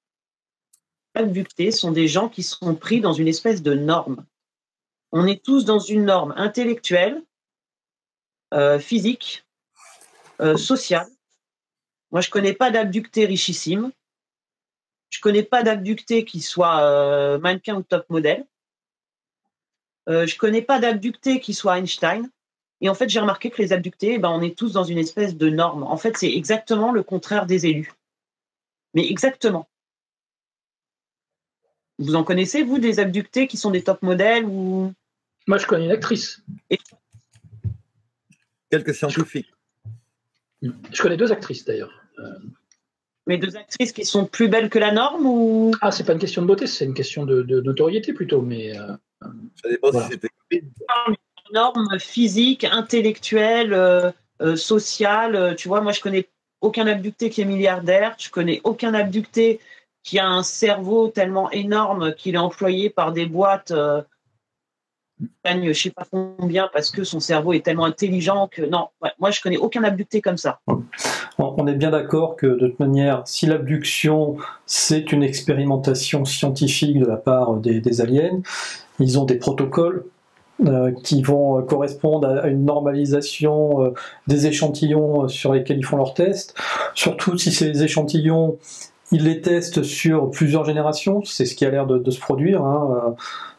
sont des gens qui sont pris dans une espèce de norme. On est tous dans une norme intellectuelle, physique, sociale. Moi, je ne connais pas d'abducté richissime. Je ne connais pas d'abducté qui soit mannequin ou top modèle. Je ne connais pas d'abducté qui soit Einstein. Et en fait, j'ai remarqué que les abductés, on est tous dans une espèce de norme. En fait, c'est exactement le contraire des élus. Mais exactement. Vous en connaissez, vous, des abductés qui sont des top modèles ou... Moi, je connais une actrice. Quelques scientifiques. Je connais 2 actrices, d'ailleurs. Mais 2 actrices qui sont plus belles que la norme ou... Ah, c'est pas une question de beauté, c'est une question de notoriété plutôt. Mais ça dépend voilà. si c'était norme physique, intellectuelle, sociale. Tu vois, moi, je connais aucun abducté qui est milliardaire. Je connais aucun abducté qui a un cerveau tellement énorme qu'il est employé par des boîtes gagne je ne sais pas combien parce que son cerveau est tellement intelligent que non. Ouais, moi, je connais aucun abducté comme ça. On est bien d'accord que de toute manière, si l'abduction, c'est une expérimentation scientifique de la part des aliens, ils ont des protocoles qui vont correspondre à une normalisation des échantillons sur lesquels ils font leurs tests, surtout si ces échantillons, ils les testent sur plusieurs générations, c'est ce qui a l'air de se produire,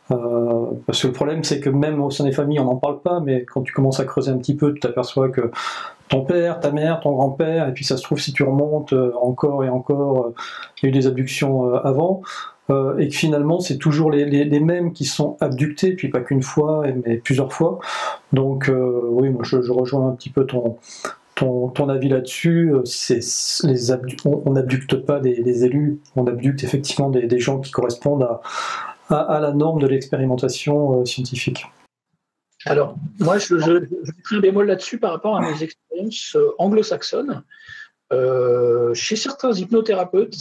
parce que le problème c'est que même au sein des familles on n'en parle pas, mais quand tu commences à creuser un petit peu, tu t'aperçois que ton père, ta mère, ton grand-père, et puis ça se trouve si tu remontes encore et encore, il y a eu des abductions avant, et que finalement c'est toujours les mêmes qui sont abductés, puis pas qu'une fois, mais plusieurs fois. Donc oui, moi je rejoins un petit peu ton avis là-dessus. On n'abducte pas des élus, on abducte effectivement des gens qui correspondent à la norme de l'expérimentation scientifique. Alors, moi, je mettrai un bémol là-dessus par rapport à mes expériences anglo-saxonnes. Chez certains hypnothérapeutes,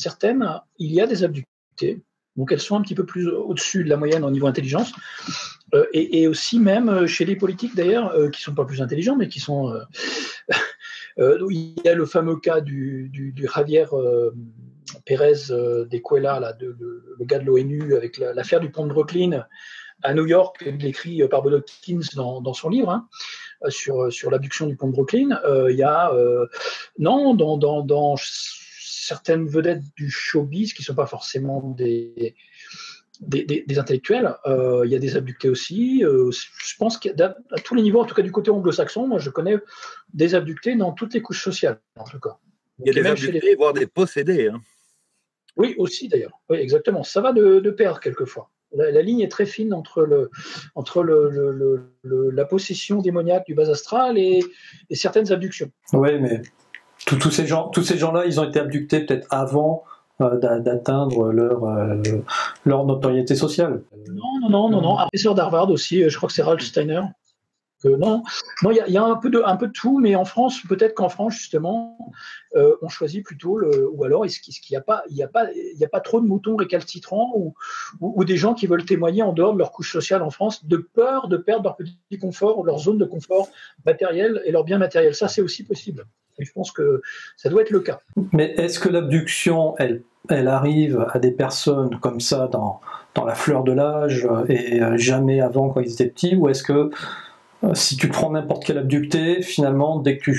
il y a des abductés, donc elles sont un petit peu plus au-dessus de la moyenne au niveau intelligence, et aussi même chez les politiques d'ailleurs, qui ne sont pas plus intelligents, mais qui sont... il y a le fameux cas du Javier Pérez de Cuellar, là, le gars de l'ONU, avec l'affaire du pont de Brooklyn à New York, écrit par Bob Hopkins dans son livre, sur l'abduction du pont de Brooklyn. Il y a dans certaines vedettes du showbiz qui ne sont pas forcément des intellectuels, il y a des abductés aussi. Je pense qu'à tous les niveaux, en tout cas du côté anglo-saxon, moi je connais des abductés dans toutes les couches sociales, en tout cas. Il y a des abductés, voire des possédés. Oui, aussi d'ailleurs. Oui, exactement. Ça va de pair quelquefois. La ligne est très fine entre la possession démoniaque du bas astral et certaines abductions. Oui, mais tous ces gens-là, ils ont été abductés peut-être avant d'atteindre leur notoriété sociale. Non. Un professeur d'Harvard aussi, je crois que c'est Ralph Steiner. Non, il y a un peu de tout, mais en France, peut-être qu'en France justement, on choisit plutôt ou alors est-ce qu'il n'y a pas trop de moutons récalcitrants ou des gens qui veulent témoigner en dehors de leur couche sociale en France, de peur de perdre leur petit confort, leur zone de confort matériel et leur bien matériel. Ça, c'est aussi possible. Et je pense que ça doit être le cas. Mais est-ce que l'abduction, elle arrive à des personnes comme ça dans la fleur de l'âge et jamais avant quand ils étaient petits, ou est-ce que si tu prends n'importe quel abducté, finalement, dès que tu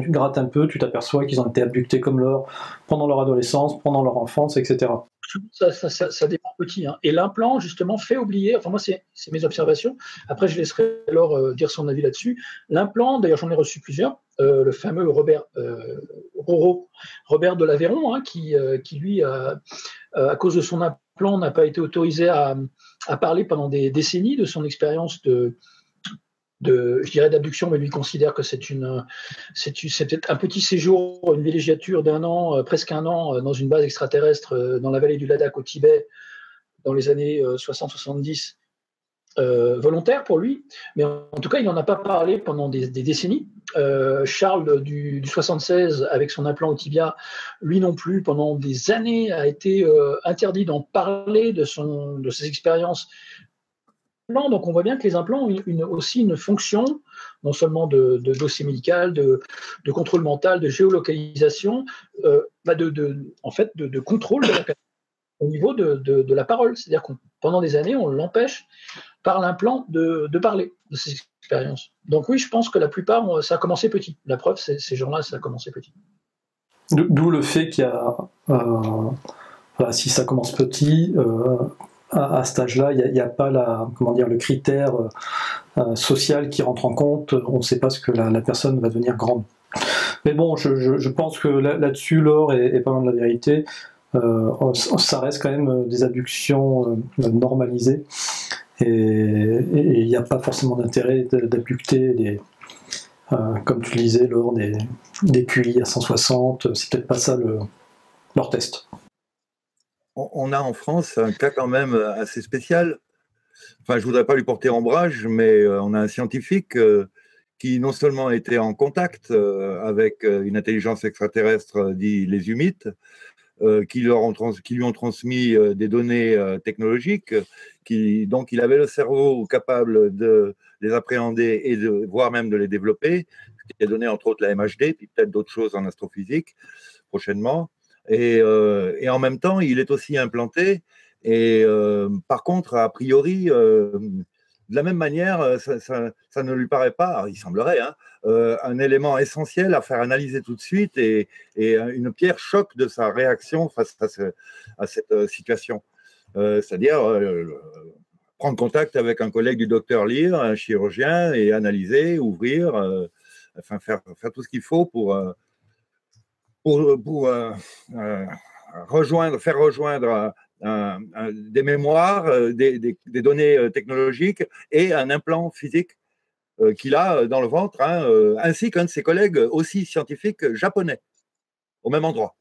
grattes un peu, tu t'aperçois qu'ils ont été abductés pendant leur adolescence, pendant leur enfance, etc. Ça dépend petit. Et l'implant, justement, fait oublier, enfin moi, c'est mes observations, après je laisserai alors dire son avis là-dessus. L'implant, d'ailleurs j'en ai reçu plusieurs, le fameux Robert de l'Aveyron, qui lui, à cause de son implant, n'a pas été autorisé à parler pendant des décennies de son expérience je dirais d'abduction, mais lui considère que c'est peut-être un petit séjour, une villégiature d'un an, presque un an, dans une base extraterrestre dans la vallée du Ladakh au Tibet, dans les années 60-70, volontaire pour lui. Mais en tout cas, il n'en a pas parlé pendant des décennies. Charles du 76, avec son implant au tibia, lui non plus, pendant des années, a été interdit d'en parler de ses expériences implants, donc on voit bien que les implants ont aussi une fonction, non seulement de dossier médical, de contrôle mental, de géolocalisation, en fait, de contrôle de la personne au niveau de la parole. C'est-à-dire que pendant des années, on l'empêche par l'implant de parler de ses expériences. Donc oui, je pense que la plupart, ça a commencé petit. La preuve, ces gens-là, ça a commencé petit. D'où le fait qu'il y a, voilà, si ça commence petit, à cet âge-là, il n'y a pas le critère social qui rentre en compte. On ne sait pas ce que la personne va devenir grande. Mais bon, je pense que là-dessus, Laure est pas loin de la vérité. Ça reste quand même des abductions normalisées. Et il n'y a pas forcément d'intérêt d'abducter comme tu le disais, Laure, des QI à 160. C'est peut-être pas ça leur test. On a en France un cas quand même assez spécial. Enfin, je voudrais pas lui porter ombrage, mais on a un scientifique qui non seulement était en contact avec une intelligence extraterrestre, dit les humites, qui lui ont transmis des données technologiques, donc il avait le cerveau capable de les appréhender et voire même de les développer, ce qui a donné entre autres la MHD, puis peut-être d'autres choses en astrophysique prochainement. Et en même temps, il est aussi implanté. Et par contre, a priori, de la même manière, ça ne lui paraît pas, il semblerait, un élément essentiel à faire analyser tout de suite et une pierre choc de sa réaction face à cette situation. C'est-à-dire prendre contact avec un collègue du docteur Lear, un chirurgien, et analyser, ouvrir, enfin faire tout ce qu'il faut pour faire rejoindre des mémoires, des données technologiques et un implant physique qu'il a dans le ventre, ainsi qu'un de ses collègues aussi scientifiques japonais, au même endroit.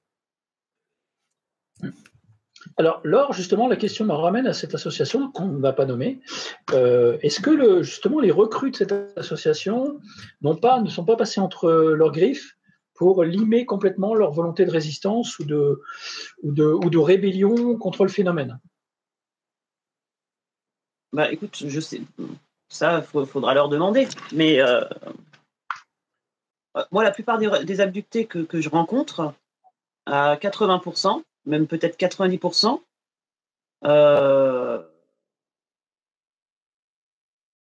Alors, Laure, justement, la question me ramène à cette association qu'on ne va pas nommer. Est-ce que justement les recrues de cette association ne sont pas passés entre leurs griffes pour limer complètement leur volonté de résistance ou de rébellion contre le phénomène? Bah, écoute, je sais, ça, faudra leur demander. Mais moi, la plupart des abductés que je rencontre, à 80%, même peut-être 90%,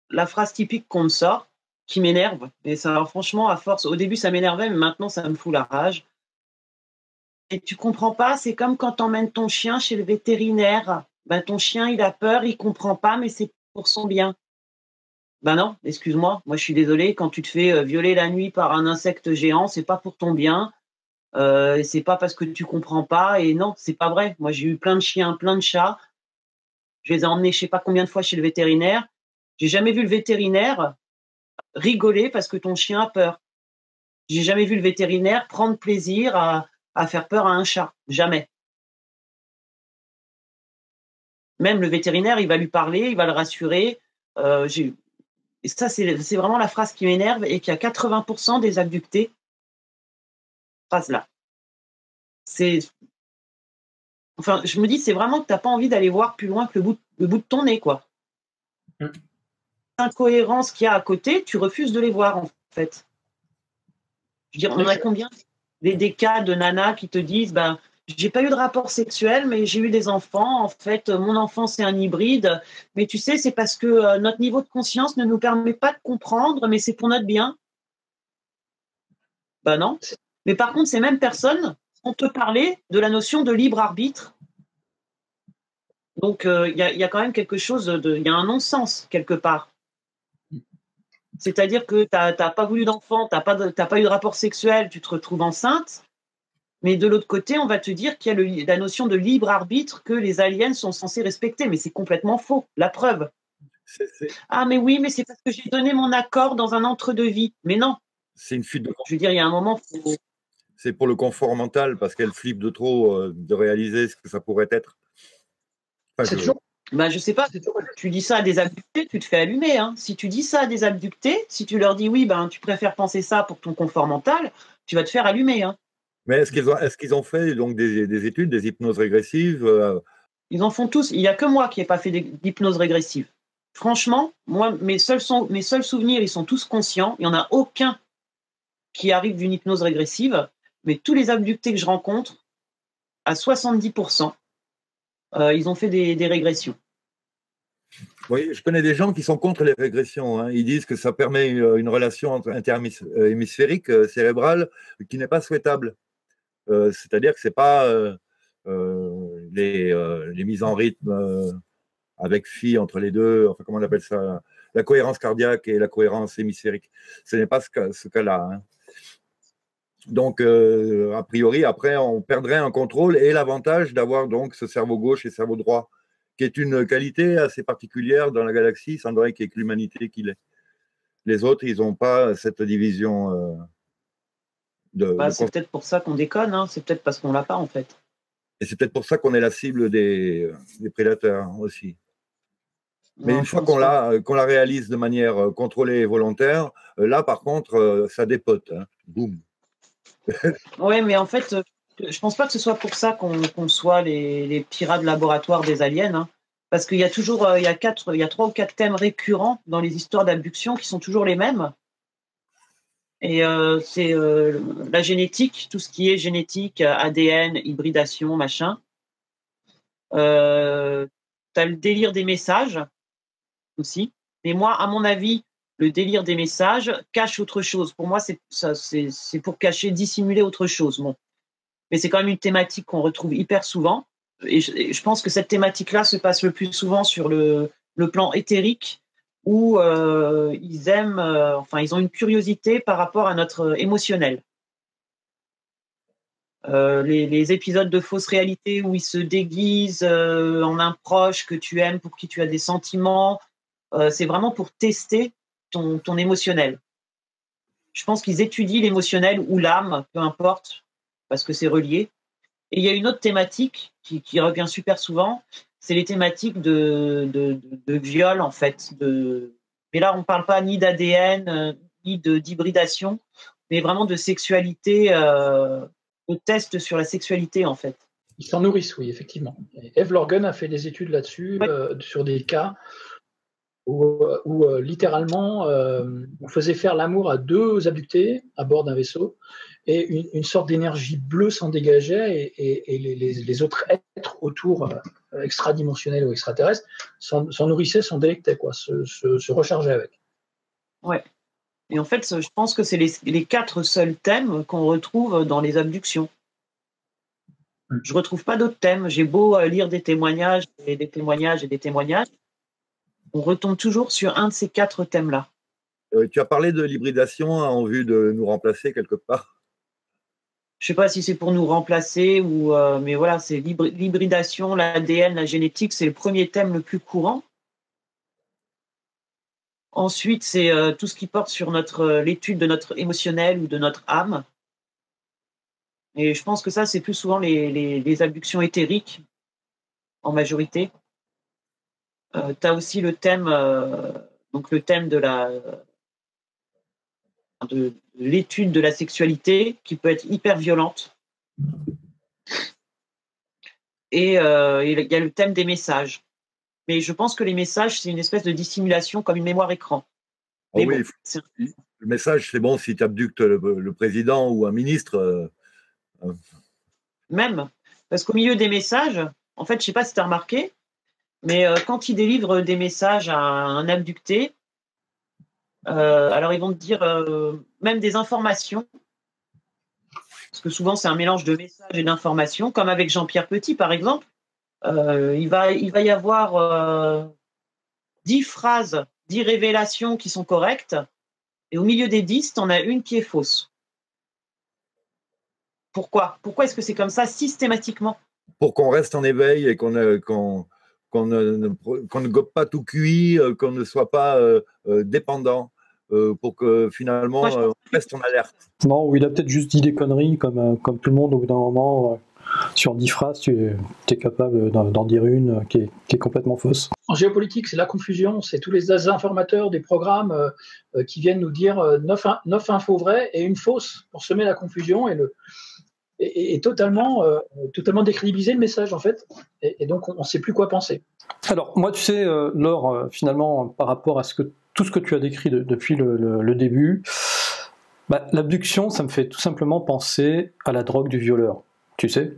la phrase typique qu'on me sort, qui m'énerve, et ça, franchement, à force, au début ça m'énervait, mais maintenant ça me fout la rage. Et tu comprends pas, c'est comme quand t'emmènes ton chien chez le vétérinaire. Ben, ton chien, il a peur, il comprend pas, mais c'est pour son bien. Ben non, excuse-moi, moi je suis désolée, quand tu te fais violer la nuit par un insecte géant, c'est pas pour ton bien, c'est pas parce que tu comprends pas, et non, c'est pas vrai. Moi j'ai eu plein de chiens, plein de chats, je les ai emmenés je sais pas combien de fois chez le vétérinaire, j'ai jamais vu le vétérinaire rigoler parce que ton chien a peur. J'ai jamais vu le vétérinaire prendre plaisir à faire peur à un chat, jamais. Même le vétérinaire, il va lui parler, il va le rassurer. Et ça, c'est vraiment la phrase qui m'énerve et qui a 80% des abductés. Phrase-là. Enfin, je me dis, c'est vraiment que tu n'as pas envie d'aller voir plus loin que le bout de ton nez, quoi. Incohérences qu'il y a à côté, tu refuses de les voir, en fait. Je veux dire, on a combien des cas de nanas qui te disent, ben, j'ai pas eu de rapport sexuel, mais j'ai eu des enfants. En fait, mon enfant, c'est un hybride. Mais tu sais, c'est parce que notre niveau de conscience ne nous permet pas de comprendre, mais c'est pour notre bien. Ben non. Mais par contre, ces mêmes personnes vont te parler de la notion de libre arbitre. Donc, il y a quand même quelque chose il y a un non-sens quelque part. C'est-à-dire que tu n'as pas voulu d'enfant, tu n'as pas eu de rapport sexuel, tu te retrouves enceinte. Mais de l'autre côté, on va te dire qu'il y a la notion de libre arbitre que les aliens sont censés respecter. Mais c'est complètement faux. La preuve. Ah, mais oui, mais c'est parce que j'ai donné mon accord dans un entre-deux-vie. Mais non. C'est une fuite de confort. Je veux dire, il y a un moment. C'est pour le confort mental parce qu'elle flippe de trop de réaliser ce que ça pourrait être. Enfin, c'est toujours. Ben, je sais pas, tu dis ça à des abductés, tu te fais allumer. Hein. Si tu dis ça à des abductés, si tu leur dis oui, ben, tu préfères penser ça pour ton confort mental, tu vas te faire allumer. Hein. Mais est-ce qu'ils ont fait donc des études, des hypnoses régressives Ils en font tous. Il n'y a que moi qui n'ai pas fait d'hypnose régressive. franchement, moi, mes seuls souvenirs, ils sont tous conscients. Il n'y en a aucun qui arrive d'une hypnose régressive, mais tous les abductés que je rencontre, à 70%, ils ont fait des régressions. Oui, je connais des gens qui sont contre les régressions, hein. Ils disent que ça permet une relation interhémisphérique cérébrale qui n'est pas souhaitable. C'est-à-dire que ce n'est pas les mises en rythme avec phi entre les deux, enfin, comment on appelle ça, la cohérence cardiaque et la cohérence hémisphérique. Ce n'est pas ce cas-là, hein. Donc, a priori, après, on perdrait un contrôle et l'avantage d'avoir donc ce cerveau gauche et cerveau droit, qui est une qualité assez particulière dans la galaxie. Il semblerait qu'il n'y ait que l'humanité qui l'ait. Les autres, ils n'ont pas cette division c'est peut-être pour ça qu'on déconne, hein. C'est peut-être parce qu'on ne l'a pas, en fait. Et c'est peut-être pour ça qu'on est la cible des prédateurs aussi. Mais une fois qu'on la réalise de manière contrôlée et volontaire, là, par contre, ça dépote, hein. Boum. Oui, mais en fait, je pense pas que ce soit pour ça qu'on soit les pirates laboratoires des aliens, hein. Parce qu'il y a toujours, il y a 3 ou 4 thèmes récurrents dans les histoires d'abduction qui sont toujours les mêmes. Et c'est la génétique, tout ce qui est génétique, ADN, hybridation, machin. Tu as le délire des messages aussi. Mais moi, à mon avis, le délire des messages cache autre chose. Pour moi, c'est pour cacher, dissimuler autre chose. Bon. Mais c'est quand même une thématique qu'on retrouve hyper souvent. Et je pense que cette thématique-là se passe le plus souvent sur le plan éthérique, où ils aiment, ils ont une curiosité par rapport à notre émotionnel. Les épisodes de fausse réalité où ils se déguisent en un proche que tu aimes, pour qui tu as des sentiments, c'est vraiment pour tester ton émotionnel. Je pense qu'ils étudient l'émotionnel ou l'âme, peu importe, parce que c'est relié. Et il y a une autre thématique qui revient super souvent, c'est les thématiques de viol, en fait. Mais là, on ne parle pas ni d'ADN, ni d'hybridation, mais vraiment de sexualité, de tests sur la sexualité, en fait. Ils s'en nourrissent, oui, effectivement. Eve Lorgen a fait des études là-dessus, sur des cas où littéralement, on faisait faire l'amour à 2 abductés à bord d'un vaisseau, et une sorte d'énergie bleue s'en dégageait, et les autres êtres autour, extradimensionnels ou extraterrestres, s'en nourrissaient, s'en délectaient, quoi, se rechargeaient avec. Ouais. Et en fait, je pense que c'est les 4 seuls thèmes qu'on retrouve dans les abductions. Je ne retrouve pas d'autres thèmes. J'ai beau lire des témoignages et des témoignages et des témoignages, on retombe toujours sur un de ces 4 thèmes-là. Tu as parlé de l'hybridation en vue de nous remplacer quelque part. Je ne sais pas si c'est pour nous remplacer, mais voilà, c'est l'hybridation, l'ADN, la génétique, c'est le premier thème le plus courant. Ensuite, c'est tout ce qui porte sur l'étude de notre émotionnel ou de notre âme. Et je pense que ça, c'est plus souvent les abductions éthériques, en majorité. Tu as aussi le thème, le thème de l'étude de la sexualité, qui peut être hyper violente. Et il y a le thème des messages. Mais je pense que les messages, c'est une espèce de dissimulation, comme une mémoire écran. Oh oui, bon, le message, c'est bon si tu abductes le président ou un ministre. Même, parce qu'au milieu des messages, en fait, je ne sais pas si tu as remarqué, mais quand ils délivrent des messages à un abducté, alors ils vont te dire même des informations, parce que souvent c'est un mélange de messages et d'informations, comme avec Jean-Pierre Petit par exemple. Il va y avoir 10 phrases, 10 révélations qui sont correctes, et au milieu des 10, tu en as une qui est fausse. Pourquoi est-ce que c'est comme ça systématiquement? Pour qu'on reste en éveil et qu'on ne gobe pas tout cuit, qu'on ne soit pas dépendant, pour que finalement on reste en alerte. Non, ou il a peut-être juste dit des conneries, comme tout le monde au bout d'un moment. Sur 10 phrases, tu es capable d'en dire une qui est complètement fausse. En géopolitique, c'est la confusion, c'est tous les informateurs des programmes qui viennent nous dire 9 infos vraies et une fausse pour semer la confusion, et et totalement décrédibiliser le message, en fait. Et donc, on ne sait plus quoi penser. Alors, moi, tu sais, Laure, finalement, par rapport à tout ce que tu as décrit depuis le début, l'abduction, ça me fait tout simplement penser à la drogue du violeur, tu sais.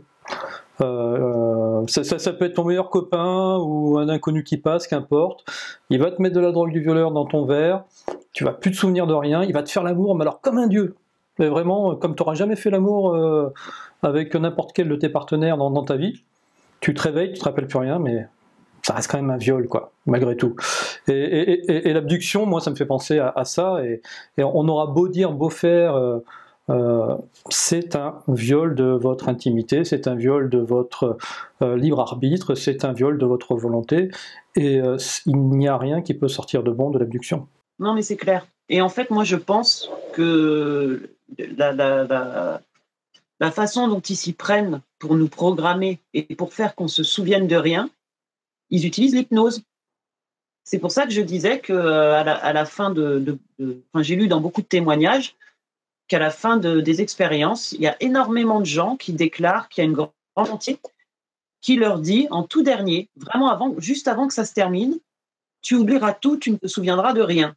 Ça peut être ton meilleur copain ou un inconnu qui passe, qu'importe. Il va te mettre de la drogue du violeur dans ton verre, tu vas plus te souvenir de rien, il va te faire l'amour, mais alors comme un dieu. Mais vraiment, comme tu n'auras jamais fait l'amour avec n'importe quel de tes partenaires dans ta vie, tu te réveilles, tu te rappelles plus rien, mais ça reste quand même un viol, quoi, malgré tout. Et l'abduction, moi, ça me fait penser à ça, et on aura beau dire, beau faire, c'est un viol de votre intimité, c'est un viol de votre libre arbitre, c'est un viol de votre volonté, et il n'y a rien qui peut sortir de bon de l'abduction. Non, mais c'est clair. Et en fait, moi, je pense que la façon dont ils s'y prennent pour nous programmer et pour faire qu'on se souvienne de rien, ils utilisent l'hypnose. C'est pour ça que je disais qu'à la fin j'ai lu dans beaucoup de témoignages qu'à la fin des expériences, il y a énormément de gens qui déclarent qu'il y a une grande entité qui leur dit en tout dernier, vraiment juste avant que ça se termine, tu oublieras tout, tu ne te souviendras de rien.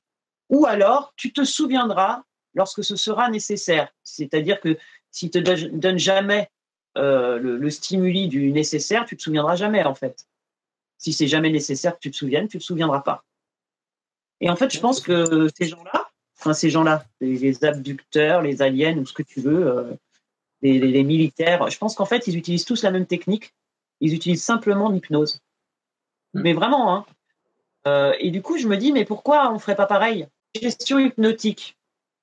Ou alors, tu te souviendras lorsque ce sera nécessaire. C'est-à-dire que s'il ne te donne jamais le stimuli du nécessaire, tu ne te souviendras jamais, en fait. Si c'est jamais nécessaire que tu te souviennes, tu ne te souviendras pas. Et en fait, je pense que ces gens-là, les abducteurs, les aliens ou ce que tu veux, les militaires, je pense qu'en fait, ils utilisent tous la même technique. Ils utilisent simplement l'hypnose. Mais vraiment, hein. Et du coup, je me dis, mais pourquoi on ne ferait pas pareil? Gestion hypnotique.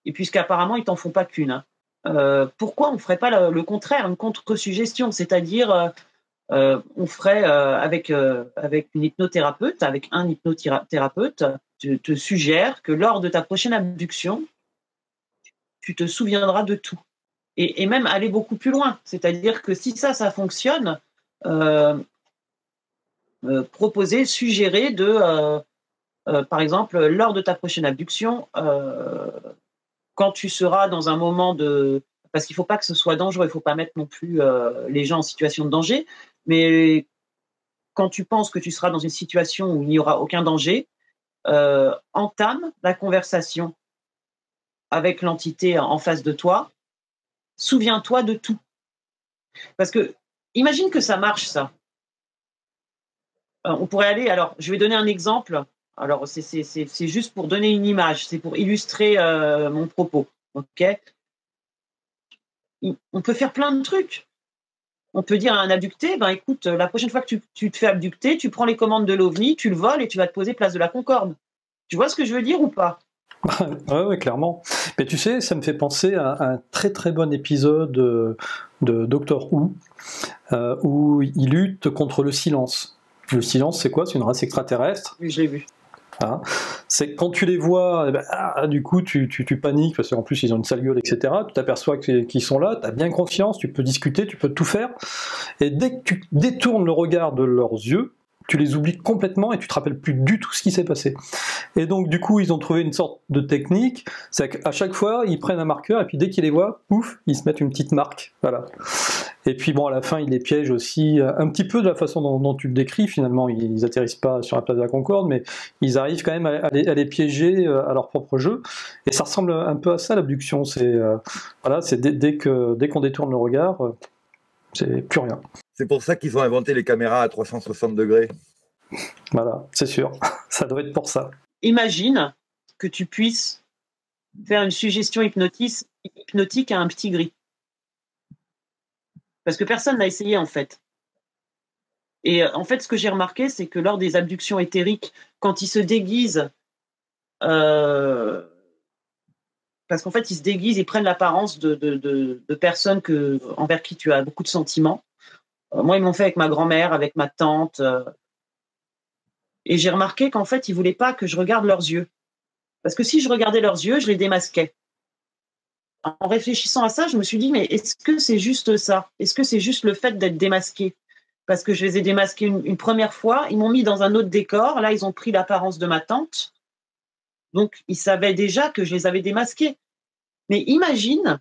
Et puisqu'apparemment, ils t'en font pas qu'une. Hein. Pourquoi on ne ferait pas le contraire, une contre-suggestion? C'est-à-dire, on ferait avec une hypnothérapeute, avec un hypnothérapeute, te suggère que lors de ta prochaine abduction, tu te souviendras de tout. Et même aller beaucoup plus loin. C'est-à-dire que si ça fonctionne, proposer, suggérer par exemple, lors de ta prochaine abduction, quand tu seras dans un moment parce qu'il ne faut pas que ce soit dangereux, il ne faut pas mettre non plus les gens en situation de danger, mais quand tu penses que tu seras dans une situation où il n'y aura aucun danger, entame la conversation avec l'entité en face de toi, souviens-toi de tout. Parce que, imagine que ça marche, ça. On pourrait aller, alors, je vais donner un exemple. Alors, c'est juste pour donner une image, c'est pour illustrer mon propos. Ok ? On peut faire plein de trucs. On peut dire à un abducté, écoute, la prochaine fois que tu te fais abducter, tu prends les commandes de l'OVNI, tu le voles et tu vas te poser place de la Concorde. Tu vois ce que je veux dire ou pas ? Oui, clairement. Mais tu sais, ça me fait penser à un très très bon épisode de Doctor Who, où il lutte contre le silence. Le silence, c'est quoi? C'est une race extraterrestre. Oui, je l'ai vu. Hein, c'est quand tu les vois, du coup tu paniques parce qu'en plus ils ont une sale gueule, etc. Tu t'aperçois qu'ils sont là, tu as bien confiance, tu peux discuter, tu peux tout faire, et dès que tu détournes le regard de leurs yeux, tu les oublies complètement et tu te rappelles plus du tout ce qui s'est passé. Et donc du coup ils ont trouvé une sorte de technique, c'est qu'à chaque fois ils prennent un marqueur et puis dès qu'ils les voient, pouf, ils se mettent une petite marque, voilà. Et puis bon, à la fin, ils les piègent aussi un petit peu de la façon dont tu le décris. Finalement, ils atterrissent pas sur la place de la Concorde, mais ils arrivent quand même à les piéger à leur propre jeu. Et ça ressemble un peu à ça, l'abduction. C'est dès qu'on détourne le regard, c'est plus rien. C'est pour ça qu'ils ont inventé les caméras à 360 degrés. Voilà, c'est sûr. Ça doit être pour ça. Imagine que tu puisses faire une suggestion hypnotique à un petit gris. Parce que personne n'a essayé, en fait. Et en fait, ce que j'ai remarqué, c'est que lors des abductions éthériques, quand ils se déguisent, parce qu'en fait, ils se déguisent, ils prennent l'apparence de personnes envers qui tu as beaucoup de sentiments. Moi, ils m'ont fait avec ma grand-mère, avec ma tante. Et j'ai remarqué qu'en fait, ils ne voulaient pas que je regarde leurs yeux. Parce que si je regardais leurs yeux, je les démasquais. En réfléchissant à ça, je me suis dit, mais est-ce que c'est juste ça? Est-ce que c'est juste le fait d'être démasqué? Parce que je les ai démasqués une première fois, ils m'ont mis dans un autre décor, là, ils ont pris l'apparence de ma tante. Donc, ils savaient déjà que je les avais démasqués. Mais imagine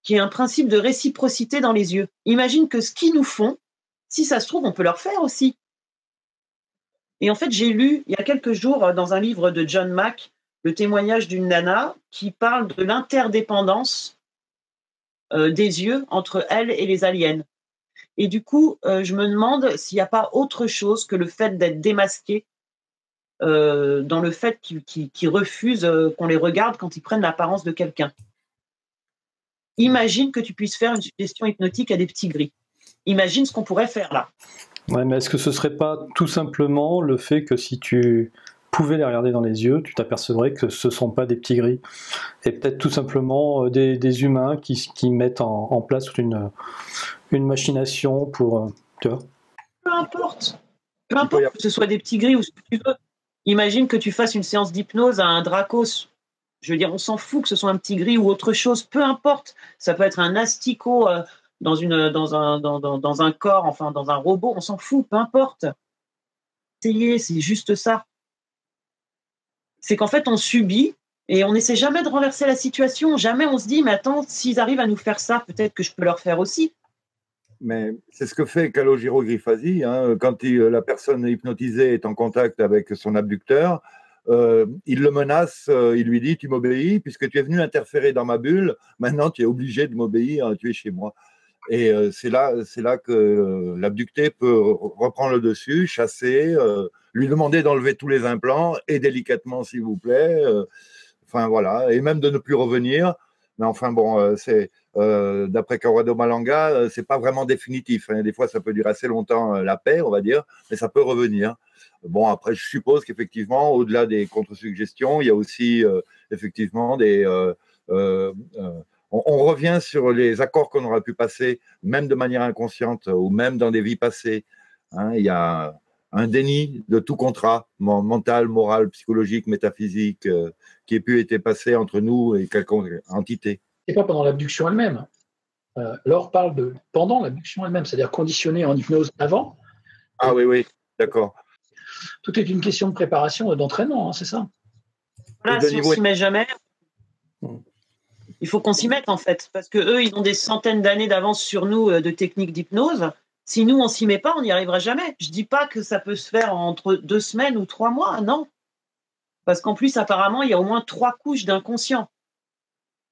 qu'il y ait un principe de réciprocité dans les yeux. Imagine que ce qu'ils nous font, si ça se trouve, on peut leur faire aussi. Et en fait, j'ai lu il y a quelques jours dans un livre de John Mack le témoignage d'une nana qui parle de l'interdépendance des yeux entre elle et les aliens. Et du coup, je me demande s'il n'y a pas autre chose que le fait d'être démasqué dans le fait qu'ils refusent qu'on les regarde quand ils prennent l'apparence de quelqu'un. Imagine que tu puisses faire une suggestion hypnotique à des petits gris. Imagine ce qu'on pourrait faire là. Ouais, mais est-ce que ce serait pas tout simplement le fait que si tu pouvais les regarder dans les yeux, tu t'apercevrais que ce ne sont pas des petits gris, et peut-être tout simplement des humains qui mettent en place toute une machination pour... tu vois. Peu importe que ce soit des petits gris ou ce que tu veux. Imagine que tu fasses une séance d'hypnose à un Dracos. Je veux dire, on s'en fout que ce soit un petit gris ou autre chose, peu importe. Ça peut être un asticot dans un corps, enfin dans un robot, on s'en fout, peu importe. Essayez, c'est juste ça. C'est qu'en fait, on subit et on n'essaie jamais de renverser la situation. Jamais on se dit, mais attends, s'ils arrivent à nous faire ça, peut-être que je peux leur faire aussi. Mais c'est ce que fait Calogero Grifasi, hein, quand la personne hypnotisée est en contact avec son abducteur. Il le menace, il lui dit, tu m'obéis, puisque tu es venu interférer dans ma bulle, maintenant tu es obligé de m'obéir, tu es chez moi. Et c'est là que l'abducté peut reprendre le dessus, chasser, lui demander d'enlever tous les implants, et délicatement s'il vous plaît, enfin voilà, et même de ne plus revenir. Mais enfin bon, c'est d'après Corrado Malanga, c'est pas vraiment définitif, hein. Des fois ça peut durer assez longtemps la paix, on va dire, mais ça peut revenir. Bon, après, je suppose qu'effectivement, au-delà des contre-suggestions, il y a aussi effectivement on revient sur les accords qu'on aura pu passer, même de manière inconsciente ou même dans des vies passées. Hein, il y a un déni de tout contrat mental, moral, psychologique, métaphysique qui ait pu être passé entre nous et quelconque entité. Et pas pendant l'abduction elle-même. Laure parle de pendant l'abduction elle-même, c'est-à-dire conditionné en hypnose avant. Ah oui, d'accord. Tout est une question de préparation et d'entraînement, hein, c'est ça. Voilà, si on s'y met jamais, il faut qu'on s'y mette en fait, parce que eux, ils ont des centaines d'années d'avance sur nous de techniques d'hypnose. Si nous, on s'y met pas, on n'y arrivera jamais. Je dis pas que ça peut se faire entre 2 semaines ou 3 mois, non. Parce qu'en plus, apparemment, il y a au moins 3 couches d'inconscient.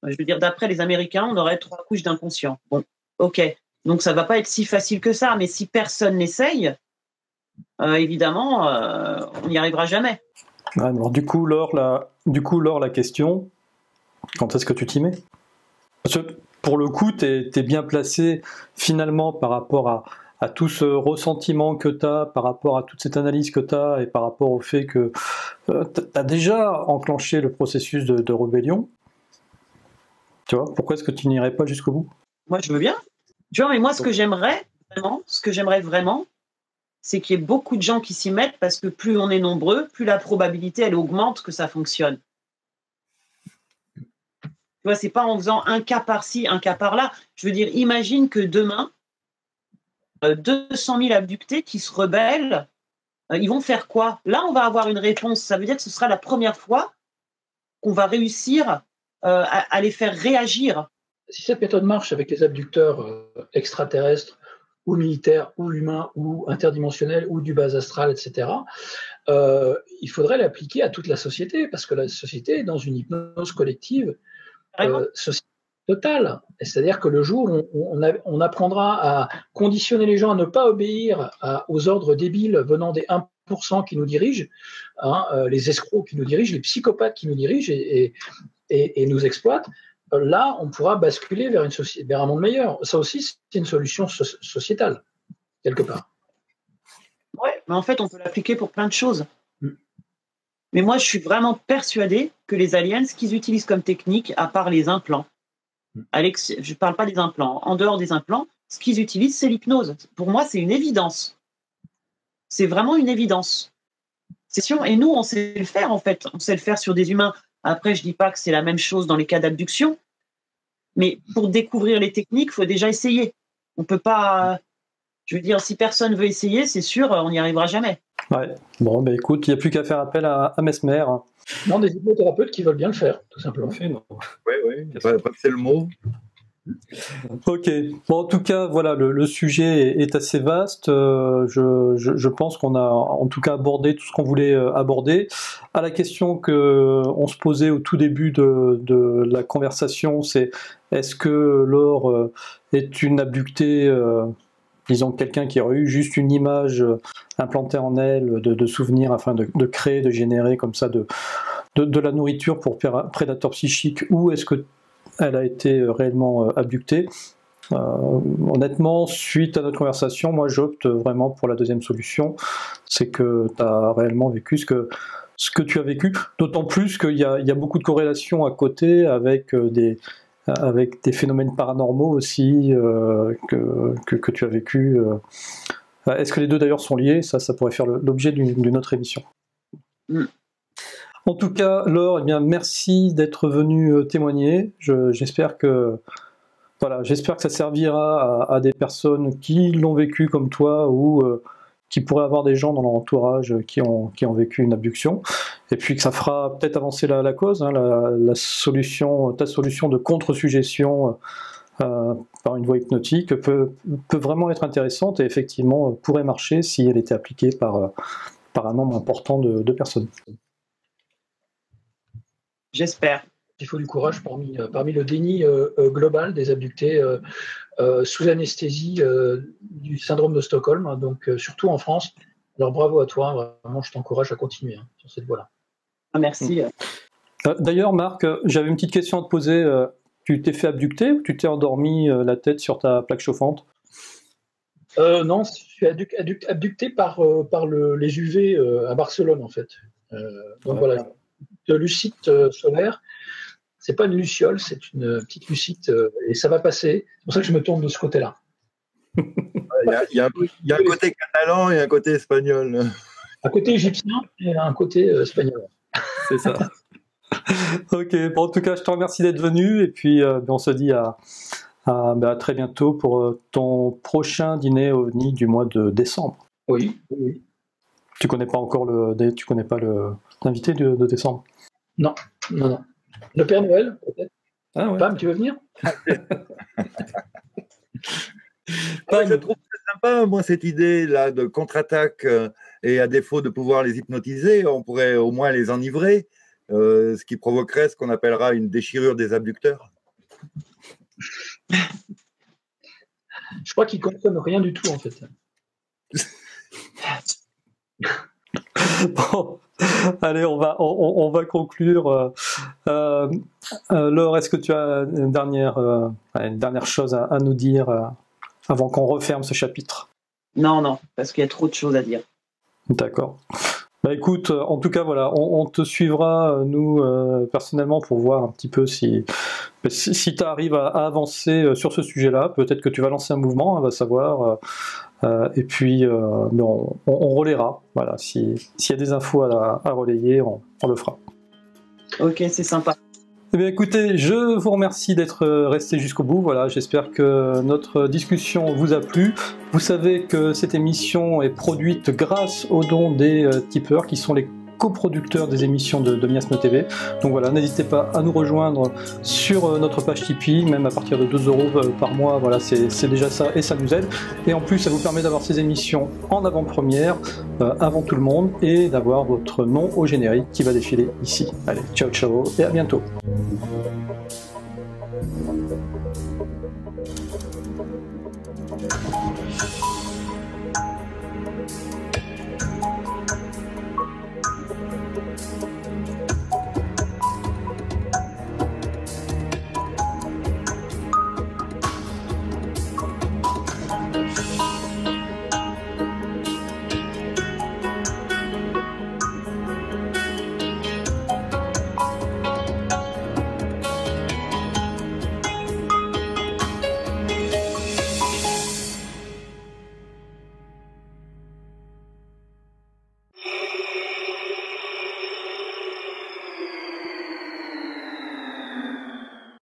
Je veux dire, d'après les Américains, on aurait 3 couches d'inconscient. Bon, ok. Donc, ça va pas être si facile que ça, mais si personne n'essaye, évidemment, on n'y arrivera jamais. Ouais, alors du coup, Laure, la question, quand est-ce que tu t'y mets? Parce que pour le coup, tu es bien placé finalement par rapport à tout ce ressentiment que tu as, par rapport à toute cette analyse que tu as et par rapport au fait que tu as déjà enclenché le processus de rébellion. Tu vois, pourquoi est-ce que tu n'irais pas jusqu'au bout? Moi, je veux bien. Tu vois, mais moi, ce que j'aimerais vraiment, c'est qu'il y ait beaucoup de gens qui s'y mettent, parce que plus on est nombreux, plus la probabilité, elle augmente que ça fonctionne. Tu vois, c'est pas en faisant un cas par-ci, un cas par-là. Je veux dire, imagine que demain, 200 000 abductés qui se rebellent, ils vont faire quoi? Là, on va avoir une réponse. Ça veut dire que ce sera la première fois qu'on va réussir à les faire réagir. Si cette méthode marche avec les abducteurs extraterrestres ou militaires ou humains ou interdimensionnels ou du bas astral, etc., il faudrait l'appliquer à toute la société, parce que la société est dans une hypnose collective totale. C'est-à-dire que le jour où on apprendra à conditionner les gens à ne pas obéir aux ordres débiles venant des 1% qui nous dirigent, hein, les escrocs qui nous dirigent, les psychopathes qui nous dirigent et nous exploitent, là, on pourra basculer vers un monde meilleur. Ça aussi, c'est une solution sociétale, quelque part. Oui, mais en fait, on peut l'appliquer pour plein de choses. Mais moi, je suis vraiment persuadée que les aliens, ce qu'ils utilisent comme technique, à part les implants, je ne parle pas des implants, en dehors des implants, ce qu'ils utilisent, c'est l'hypnose. Pour moi, c'est une évidence. C'est vraiment une évidence. C'est sûr. Et nous, on sait le faire, en fait. On sait le faire sur des humains. Après, je ne dis pas que c'est la même chose dans les cas d'abduction, mais pour découvrir les techniques, il faut déjà essayer. On ne peut pas... Je veux dire, si personne veut essayer, c'est sûr, on n'y arrivera jamais. Ouais. Bon, ben écoute, il n'y a plus qu'à faire appel à Mesmer. Non, des hypnothérapeutes qui veulent bien le faire, tout simplement. Oui, c'est le mot. Ok. Bon, en tout cas, voilà, le sujet est assez vaste. Je pense qu'on a, en tout cas, abordé tout ce qu'on voulait aborder. À la question que on se posait au tout début de la conversation, c'est est-ce que Laure est une abductée, disons quelqu'un qui aurait eu juste une image implantée en elle de souvenirs afin de créer, de générer comme ça de la nourriture pour prédateurs psychiques, ou est-ce que elle a été réellement abductée. Honnêtement, suite à notre conversation, moi j'opte vraiment pour la deuxième solution, c'est que tu as réellement vécu ce que tu as vécu, d'autant plus qu'il y a beaucoup de corrélations à côté avec des phénomènes paranormaux aussi que tu as vécu. Est-ce que les deux d'ailleurs sont liés? Ça pourrait faire l'objet d'une autre émission. En tout cas, Laure, eh bien, merci d'être venue témoigner. J'espère que ça servira à des personnes qui l'ont vécu comme toi, ou qui pourraient avoir des gens dans leur entourage qui ont vécu une abduction, et puis que ça fera peut-être avancer la cause, hein, ta solution de contre-suggestion par une voie hypnotique peut vraiment être intéressante, et effectivement pourrait marcher si elle était appliquée par un nombre important de personnes. J'espère. Il faut du courage parmi le déni global des abductés sous anesthésie du syndrome de Stockholm, hein, donc surtout en France. Alors bravo à toi, vraiment je t'encourage à continuer sur cette voie-là. Merci. D'ailleurs Marc, j'avais une petite question à te poser. Tu t'es fait abducter ou tu t'es endormi la tête sur ta plaque chauffante? Non, je suis abducté par les UV à Barcelone en fait. Donc voilà, de lucite solaire. C'est pas une luciole, c'est une petite lucite et ça va passer. C'est pour ça que je me tourne de ce côté-là. Il y a un côté catalan et un côté espagnol. Un côté égyptien et un côté espagnol. C'est ça. Ok, bon, en tout cas, je te remercie d'être venu, et puis on se dit à très bientôt pour ton prochain dîner OVNI du mois de décembre. Oui. Tu connais pas encore l'invité de décembre? Non. Le Père Noël, peut-être. Ah ouais. Pam, tu veux venir? Je trouve très sympa, moi, cette idée-là de contre-attaque, et à défaut de pouvoir les hypnotiser, on pourrait au moins les enivrer, ce qui provoquerait ce qu'on appellera une déchirure des abducteurs. Je crois qu'ils ne consomment rien du tout, en fait. Bon, allez, on va conclure. Laure, est-ce que tu as une dernière chose à nous dire avant qu'on referme ce chapitre? Non, parce qu'il y a trop de choses à dire. D'accord. Bah écoute, en tout cas, voilà, on te suivra, nous, personnellement, pour voir un petit peu si tu arrives à avancer sur ce sujet-là. Peut-être que tu vas lancer un mouvement, on va savoir. Et puis, on relaiera. Voilà, s'il y a des infos à relayer, on le fera. Ok, c'est sympa. Eh bien, écoutez, je vous remercie d'être resté jusqu'au bout. Voilà, j'espère que notre discussion vous a plu. Vous savez que cette émission est produite grâce aux dons des tipeurs, qui sont les coproducteurs des émissions de Miasme TV. Donc voilà, n'hésitez pas à nous rejoindre sur notre page Tipeee, même à partir de 2 € par mois. Voilà, c'est déjà ça, et ça nous aide. Et en plus, ça vous permet d'avoir ces émissions en avant-première, avant tout le monde, et d'avoir votre nom au générique qui va défiler ici. Allez, ciao ciao, et à bientôt.